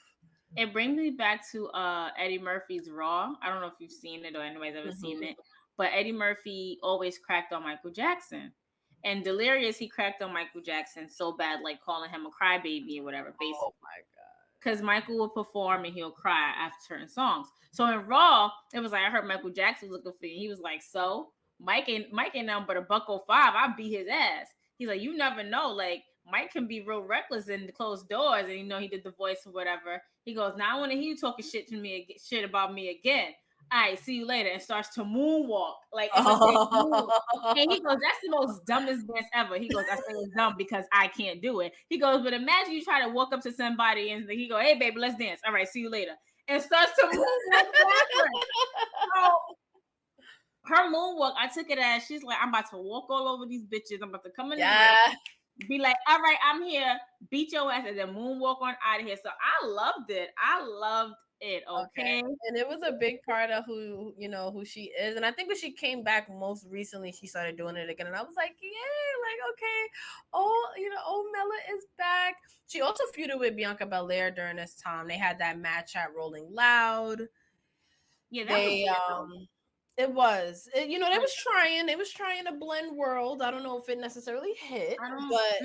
It brings me back to Eddie Murphy's Raw. I don't know if you've seen it or anybody's ever seen it, but Eddie Murphy always cracked on Michael Jackson. And Delirious, he cracked on Michael Jackson so bad, like calling him a crybaby or whatever, basically. Oh my God. Because Michael will perform and he'll cry after certain songs. So in Raw, it was like, I heard Michael Jackson was looking for you. He was like, so? Mike ain't nothing but a $105. I beat his ass. He's like, you never know. Like, Mike can be real reckless in the closed doors, and he did the voice or whatever. He goes, now I want to hear you talking shit about me again. All right, see you later, and starts to moonwalk. Like, and he goes, that's the most dumbest dance ever. He goes, I say it's dumb because I can't do it. He goes, but imagine you try to walk up to somebody and he go, hey baby, let's dance. All right, see you later, and starts to moonwalk backwards. So her moonwalk, I took it as she's like, I'm about to walk all over these bitches. I'm about to come in there. Be like, all right, I'm here, beat your ass, and then moonwalk on out of here. So I loved it. Okay. And it was a big part of who she is. And I think when she came back most recently, she started doing it again. And I was like, yeah, like, okay. Mella is back. She also feuded with Bianca Belair during this time. They had that match at Rolling Loud. Yeah, that It was, they was trying to blend worlds. I don't know if it necessarily hit, but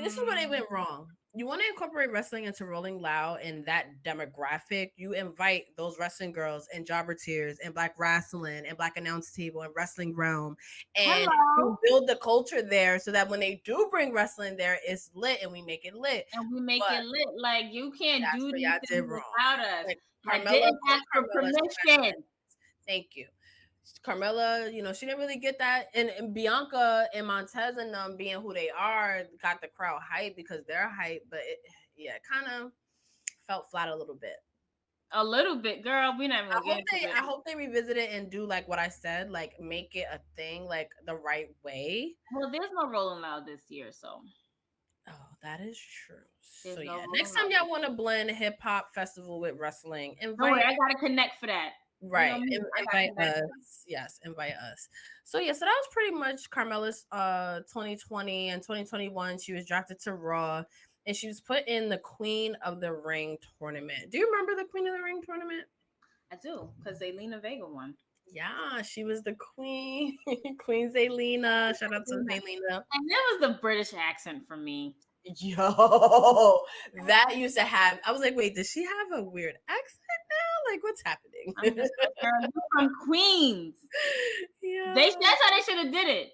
this is where they went wrong. You want to incorporate wrestling into Rolling Loud and that demographic. You invite those wrestling girls and Jobber Tears and Black Wrestling and Black Announce Table and Wrestling Realm, and you build the culture there so that when they do bring wrestling there, it's lit and we make it lit. Like, you can't do these things without us. Like, I didn't ask for permission. Thank you. Carmella, she didn't really get that, and Bianca and Montez and them being who they are got the crowd hype because they're hype, but it kind of felt flat a little bit. A little bit, girl. We never. I hope they revisit it and do like what I said, like make it a thing, like the right way. Well, there's no Rolling Loud this year, so. Oh, that is true. Next time y'all want to blend hip hop festival with wrestling, I gotta connect for that. Right. Invite us. Yes, invite us. So yeah, so that was pretty much Carmella's 2020 and 2021. She was drafted to Raw and she was put in the Queen of the Ring tournament. Do you remember the Queen of the Ring tournament? I do, because Zelina Vega won. Yeah, she was the queen. Queen Zelina. Shout out to Zelina. And that was the British accent for me. Yo, that used to have. I was like, wait, does she have a weird accent now? Like, what's happening? I'm just like, girl, you from Queens. Yeah. That's how they should have did it.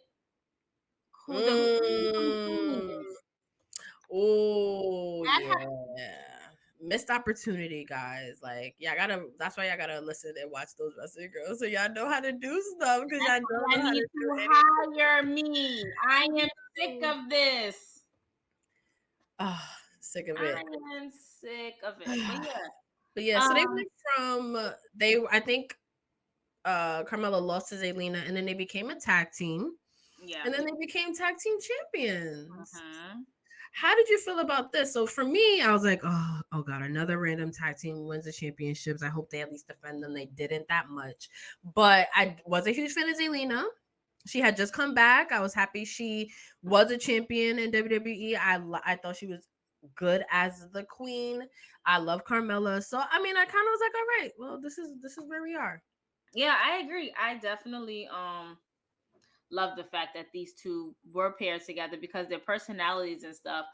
Oh, yeah. Missed opportunity, guys. Like, yeah, that's why y'all gotta listen and watch those wrestling girls so y'all know how to do stuff, because y'all know how need to hire me. I am sick of this. Sick of it. I am sick of it. But yeah, so they went from I think Carmella lost to Zelina, and then they became a tag team. Yeah. And then they became tag team champions. How did you feel about this? So for me, I was like, oh God, another random tag team wins the championships. I hope they at least defend them. They didn't that much. But I was a huge fan of Zelina. She had just come back. I was happy she was a champion in WWE. I thought she was good as the queen. I love Carmella. So I mean, I kind of was like, all right, well, this is where we are. Yeah, I agree. I definitely love the fact that these two were paired together, because their personalities and stuff,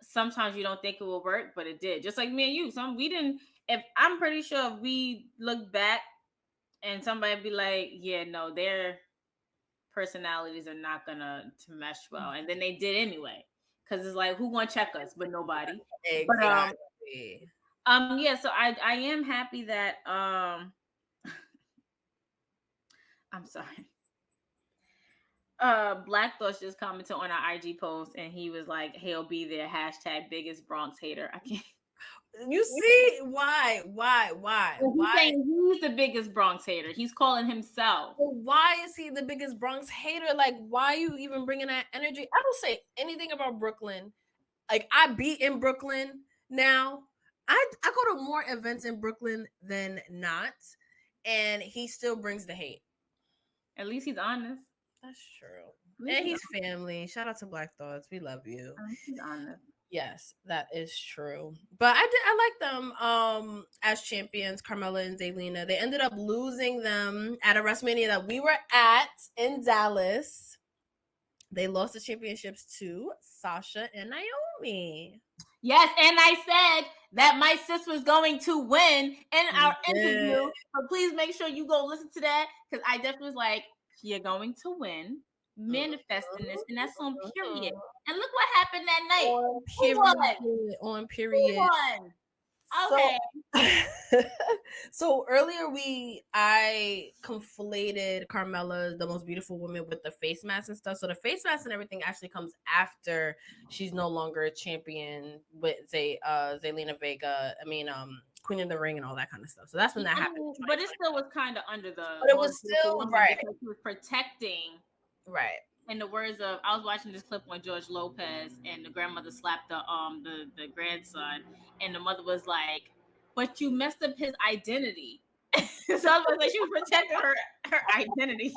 sometimes you don't think it will work, but it did. Just like me and you. We didn't, if I'm pretty sure if we look back and somebody be like, yeah, no, their personalities are not gonna to mesh well. And then they did anyway. Because it's like, who gonna check us? But nobody. Exactly. But, yeah, so I am happy that I'm sorry. Black Thoughts just commented on our IG post, and he was like, he'll be there, hashtag biggest Bronx hater. I can't. You see why? He's saying he's the biggest Bronx hater. He's calling himself. Well, why is he the biggest Bronx hater? Like, why are you even bringing that energy? I don't say anything about Brooklyn. Like, I be in Brooklyn now. I go to more events in Brooklyn than not, and he still brings the hate. At least he's honest. That's true. And he's family. Shout out to Black Thoughts. We love you. He's honest. Yes, that is true. But I like them as champions, Carmella and Zelina. They ended up losing them at a WrestleMania that we were at in Dallas. They lost the championships to Sasha and Naomi. Yes, and I said that my sis was going to win in our interview. So please make sure you go listen to that, because I definitely was like, you're going to win, manifesting this, and that's on period. And look what happened that night. On period. Who won? Okay. So earlier I conflated Carmella, the most beautiful woman, with the face mask and stuff. So the face mask and everything actually comes after she's no longer a champion with Zelina Vega. I mean, Queen of the Ring and all that kind of stuff. So that's when that happened. But it still was kind of under the. But it was still right. Because he was protecting. Right. In the words of, I was watching this clip on George Lopez, and the grandmother slapped the grandson, and the mother was like, "But you messed up his identity." So I was like, she was protecting her identity.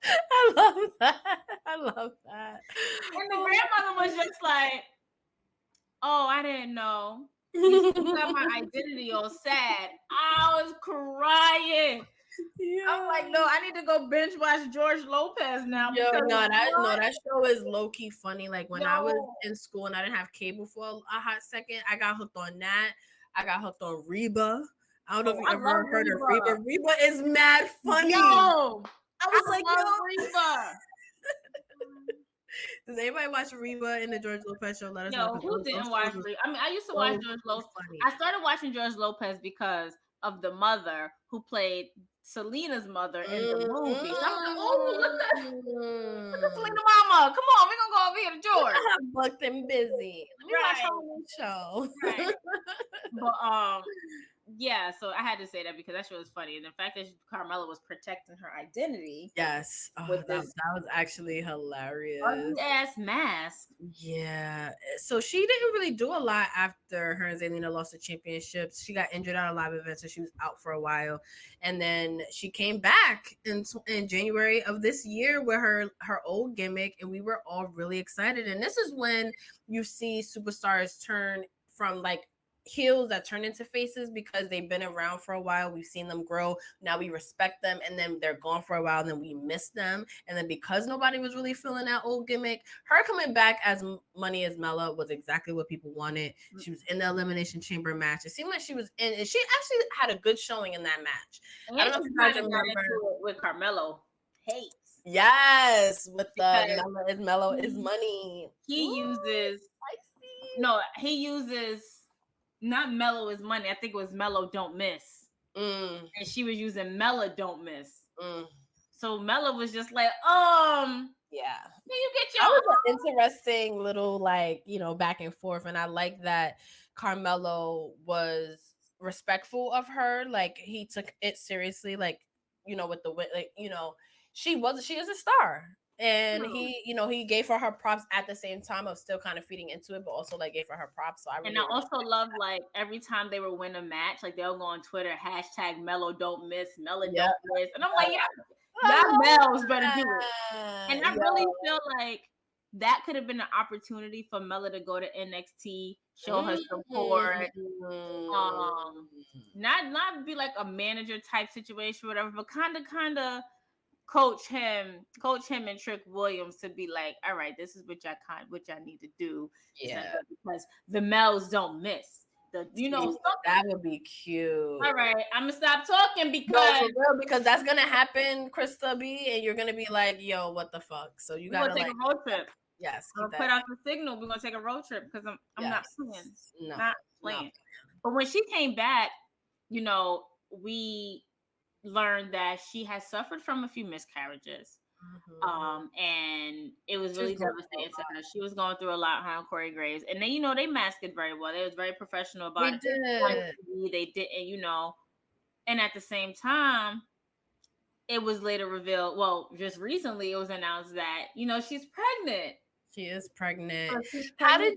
I love that. And the grandmother was just like, "Oh, I didn't know. You got my identity all sad." I was crying. Yeah. I'm like, no, I need to go binge watch George Lopez now. That show is low key funny. Like when I was in school and I didn't have cable for a hot second, I got hooked on that. I got hooked on Reba. I don't know if you ever heard of Reba. Reba is mad funny. Yo, I was like, Reba. Does anybody watch Reba in the George Lopez show? Let us know. Who didn't watch Reba? I mean, I used to watch George Lopez. I started watching George Lopez because of the mother who played Selena's mother in the movie. So I'm like, look at Selena mama. Come on, we're gonna go over here to George. I'm booked and busy. Let me watch her show. Right. But yeah, so I had to say that because that shit was funny. And the fact that Carmella was protecting her identity. Yes. With That was actually hilarious. Ugly ass mask. Yeah. So she didn't really do a lot after her and Zelina lost the championships. She got injured at a live event, so she was out for a while. And then she came back in January of this year with her old gimmick, and we were all really excited. And this is when you see superstars turn from like heels that turn into faces because they've been around for a while. We've seen them grow. Now we respect them, and then they're gone for a while, and then we miss them. And then because nobody was really feeling that old gimmick, her coming back as Money as Mella was exactly what people wanted. She was in the Elimination Chamber match. It seemed like she was in, and she actually had a good showing in that match. And I don't know if you guys remember with Carmelo hates. Yes, with the Mella is Mellow is Money. He uses not Mellow is Money. I think it was Mellow Don't Miss. And she was using Mella Don't Miss. So Mella was just like, yeah. You get your that was an interesting little like, back and forth. And I like that Carmelo was respectful of her. Like he took it seriously, like, with the like, she is a star. And he gave her props at the same time of still kind of feeding into it, but also like gave her props. So I also love like every time they would win a match, like they'll go on Twitter, #Mellow Don't Miss, Mella Don't Miss. And I'm like, y'all Mel's better do it. And I really feel like that could have been an opportunity for Mella to go to NXT, show her support. Not be like a manager type situation, whatever, but kind of coach him and Trick Williams to be like, all right, this is what y'all need to do. Yeah. Because the Mels don't miss. That would be cute. All right, I'm gonna stop talking because that's gonna happen, Krista B, and you're gonna be like, yo, what the fuck? So you gotta take a road trip. Yes, put out the signal. We're gonna take a road trip because I'm not playing. Not playing. No. But when she came back, we learned that she has suffered from a few miscarriages. And it was really devastating to her. She was going through a lot, her and Corey Graves. And then, they masked it very well. They was very professional about it. They didn't, and at the same time, it was later revealed, well, just recently it was announced that, she's pregnant. She is pregnant. How did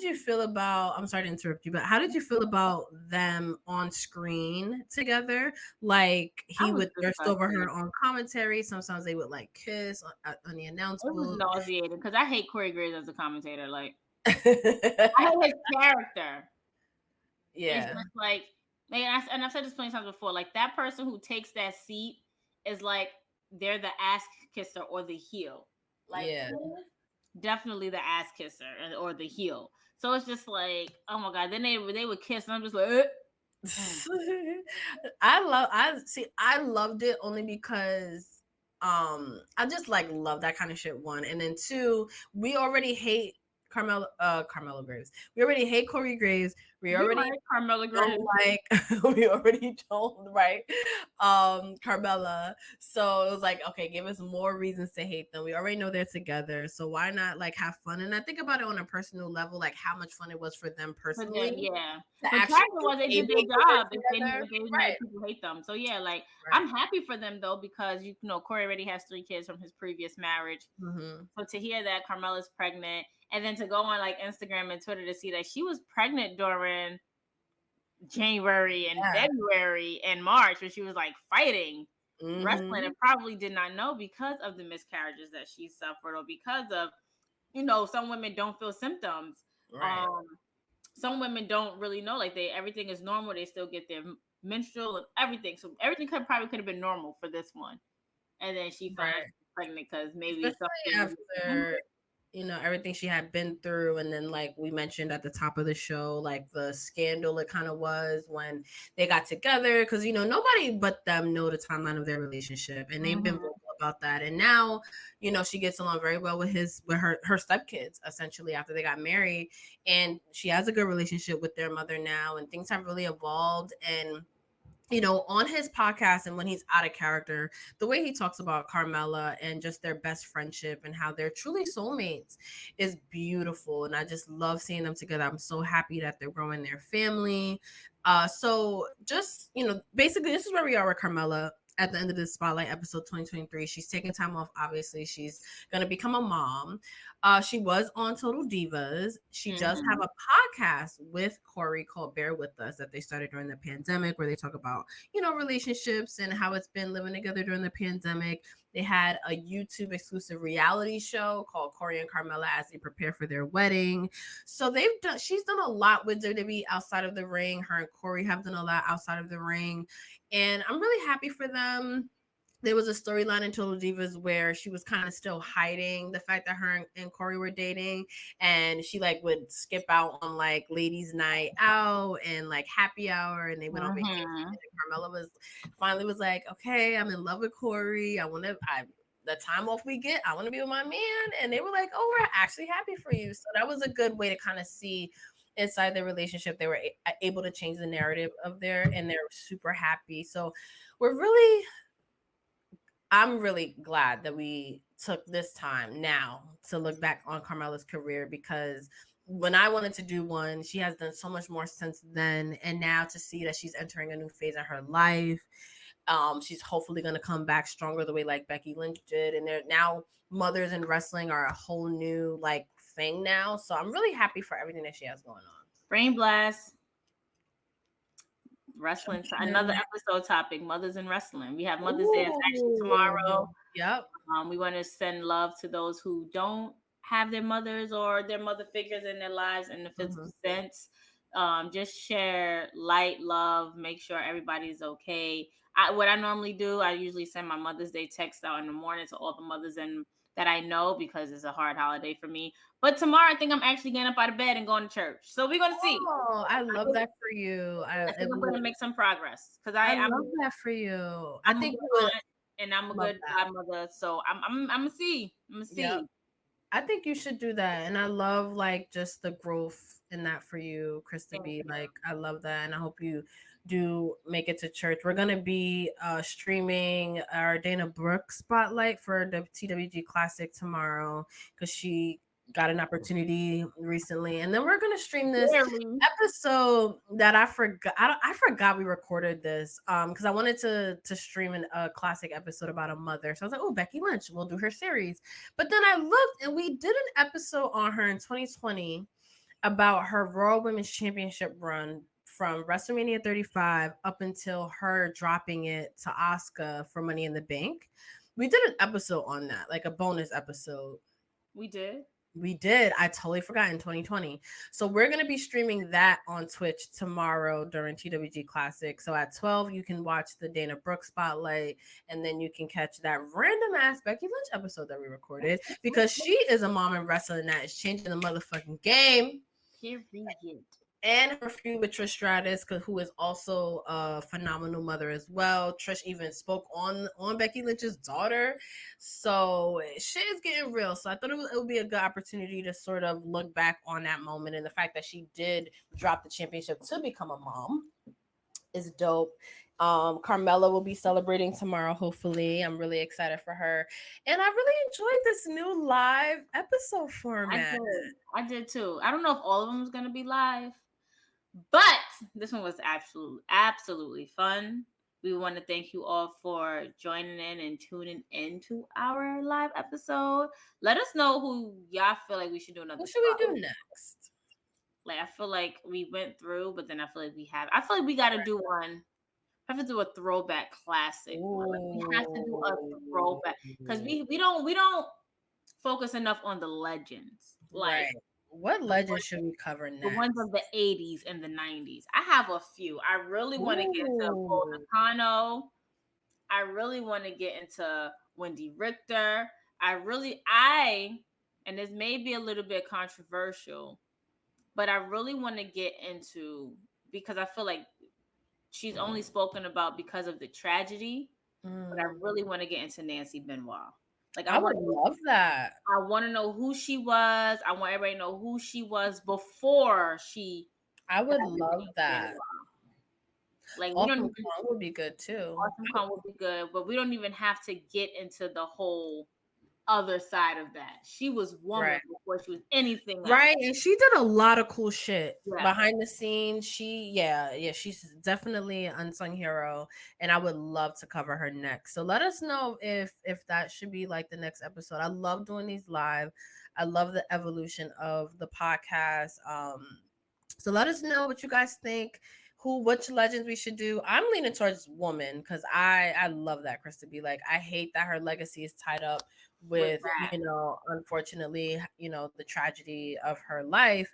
you feel about, I'm sorry to interrupt you, but how did you feel about them on screen together? Like he would thirst over her on commentary. Sometimes they would like kiss on the announcement. It was nauseating because I hate Corey Graves as a commentator. Like I hate his character. Yeah. It's just like, and I've said this plenty of times before, like that person who takes that seat is like they're the ass kisser or the heel. Like, definitely the ass kisser or the heel. So it's just like, oh my god. Then they would kiss, and I'm just like, I loved it only because I just like love that kind of shit. One, and then two, we already hate Carmella Graves. We already hate Corey Graves. We already like Carmella Graves. We already don't like Carmella. So it was like, okay, give us more reasons to hate them. We already know they're together, so why not like have fun? And I think about it on a personal level, like how much fun it was for them personally. But actually was they did their job if they made people hate them. So like I'm happy for them though, because Corey already has 3 kids from his previous marriage. So to hear that Carmella's pregnant, and then to go on like Instagram and Twitter to see that she was pregnant during January and February and March when she was like fighting wrestling and probably did not know because of the miscarriages that she suffered, or because of, some women don't feel symptoms. Right. Some women don't really know, like everything is normal. They still get their menstrual and everything. So everything could have been normal for this one. And then she found out pregnant because maybe especially after everything she had been through, and then like we mentioned at the top of the show, like the scandal it kind of was when they got together, because nobody but them know the timeline of their relationship, and they've been vocal about that. And now she gets along very well with her stepkids essentially after they got married, and she has a good relationship with their mother now, and things have really evolved. And on his podcast and when he's out of character, the way he talks about Carmella and just their best friendship and how they're truly soulmates is beautiful. And I just love seeing them together. I'm so happy that they're growing their family. So just, basically this is where we are with Carmella at the end of this spotlight episode 2023. She's taking time off. Obviously, she's gonna become a mom. She was on Total Divas. She does have a podcast with Corey called Bear With Us that they started during the pandemic, where they talk about, relationships and how it's been living together during the pandemic. They had a YouTube exclusive reality show called Corey and Carmella as they prepare for their wedding. So she's done a lot with WWE outside of the ring. Her and Corey have done a lot outside of the ring. And I'm really happy for them. There was a storyline in Total Divas where she was kind of still hiding the fact that her and Corey were dating, and she like would skip out on like ladies' night out and like happy hour, and they went on vacation. And Carmella finally was like, okay, I'm in love with Corey. The time off we get, I want to be with my man. And they were like, oh, we're actually happy for you. So that was a good way to kind of see inside their relationship. They were able to change the narrative of and they're super happy. So I'm really glad that we took this time now to look back on Carmella's career, because when I wanted to do one, she has done so much more since then. And now to see that she's entering a new phase in her life, she's hopefully going to come back stronger the way like Becky Lynch did. And they're now mothers in wrestling are a whole new like thing now. So I'm really happy for everything that she has going on. Brain blast. Wrestling, another episode topic, mothers in wrestling. We have Mother's Day actually tomorrow. Yep. We want to send love to those who don't have their mothers or their mother figures in their lives in the physical sense. Just share light love, make sure everybody's okay. What I normally do, I usually send my Mother's Day text out in the morning to all the mothers that I know, because it's a hard holiday for me. But tomorrow, I think I'm actually getting up out of bed and going to church. So we're going to see. Oh, I love that for you. I think I'm going to make some progress, because I love that for you. I think and I'm a good godmother, so I'm gonna see. Yep. I think you should do that, and I love like just the growth in that for you, Krista B. Like I love that, and I hope you do make it to church. We're gonna be streaming our Dana Brooke spotlight for the TWG Classic tomorrow, because she got an opportunity recently, and then we're gonna stream this episode that I forgot we recorded this because I wanted to stream a classic episode about a mother. So I was like, oh, Becky Lynch, we'll do her series. But then I looked and we did an episode on her in 2020 about her Raw Women's Championship run from WrestleMania 35 up until her dropping it to Asuka for Money in the Bank. We did an episode on that, like a bonus episode. We did. I totally forgot in 2020. So we're going to be streaming that on Twitch tomorrow during TWG Classic. So at 12, you can watch the Dana Brooke spotlight, and then you can catch that random ass Becky Lynch episode that we recorded, because she is a mom in wrestling that is changing the motherfucking game. Period. And her feud with Trish Stratus, who is also a phenomenal mother as well. Trish even spoke on Becky Lynch's daughter. So shit is getting real. So I thought it would be a good opportunity to sort of look back on that moment, and the fact that she did drop the championship to become a mom is dope. Carmella will be celebrating tomorrow, hopefully. I'm really excited for her. And I really enjoyed this new live episode format. I did too. I don't know if all of them is going to be live, but this one was absolutely fun. We want to thank you all for joining in and tuning into our live episode. Let us know who y'all feel like we should do another. What should we do next? Like, I feel like we went through, but then I feel like we got to do one. I have to do a throwback classic. Like, we have to do a throwback, because we don't focus enough on the legends. Like, right. What legends should we cover next? The ones of the 80s and the 90s. I have a few. I really want to get into Paul Nakano. I really want to get into Wendy Richter. And this may be a little bit controversial, but I really want to get into, because I feel like she's only spoken about because of the tragedy, but I really want to get into Nancy Benoit. Like, I would love that. I want to know who she was. I want everybody to know who she was before she. I would love that. Like, Awesome Kong would be good too. Awesome Kong would be good, but we don't even have to get into the whole other side of that. She was woman before she was anything else. Right, and she did a lot of cool shit behind the scenes. She's definitely an unsung hero, and I would love to cover her next. So let us know if that should be like the next episode. I love doing these live. I love the evolution of the podcast. So let us know what you guys think. Which legends we should do. I'm leaning towards woman because I love that Krista B. Like, I hate that her legacy is tied up with unfortunately, the tragedy of her life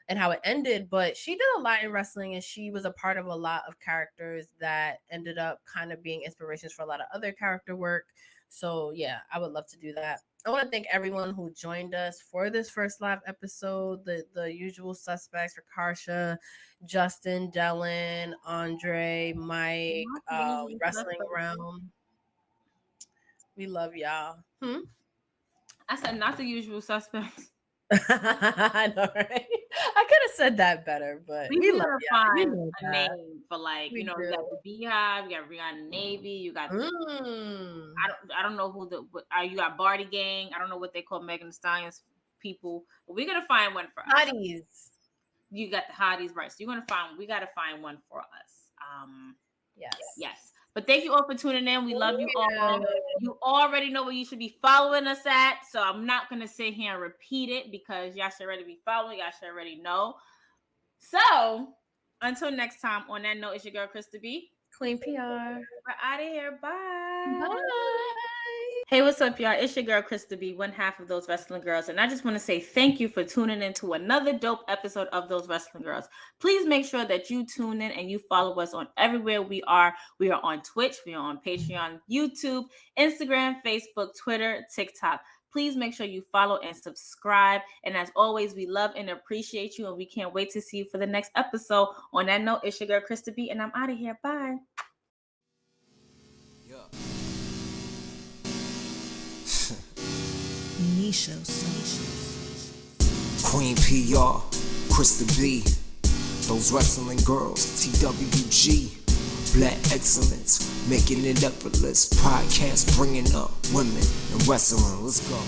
and how it ended. But she did a lot in wrestling, and she was a part of a lot of characters that ended up kind of being inspirations for a lot of other character work. So yeah, I would love to do that. I want to thank everyone who joined us for this first live episode. The usual suspects: Rakarsha, Justin, Dylan, Andre, Mike, Wrestling Realm. We love y'all. I said not the usual suspects. I know, right? I could have said that better, but we love find a name for, like, you got the Beehive, you got Rihanna Navy, you got I don't know who you got Barty Gang. I don't know what they call Megan Thee Stallion's people, but we're gonna find one for us. Hotties. You got the hotties, right? So we gotta find one for us. Yes. But thank you all for tuning in. We love you all. You already know where you should be following us at. So I'm not going to sit here and repeat it because y'all should already be following. Y'all should already know. So until next time, on that note, it's your girl, Krista B. Queen PR. We're out of here. Bye. Bye. Hey, what's up, y'all? It's your girl, Krista B, one half of Those Wrestling Girls. And I just want to say thank you for tuning in to another dope episode of Those Wrestling Girls. Please make sure that you tune in and you follow us on everywhere we are. We are on Twitch. We are on Patreon, YouTube, Instagram, Facebook, Twitter, TikTok. Please make sure you follow and subscribe. And as always, we love and appreciate you. And we can't wait to see you for the next episode. On that note, it's your girl, Krista B, and I'm out of here. Bye. Queen P.R, Krista B, Those Wrestling Girls, TWG, Black Excellence, making it effortless, podcast bringing up women and wrestling. Let's go.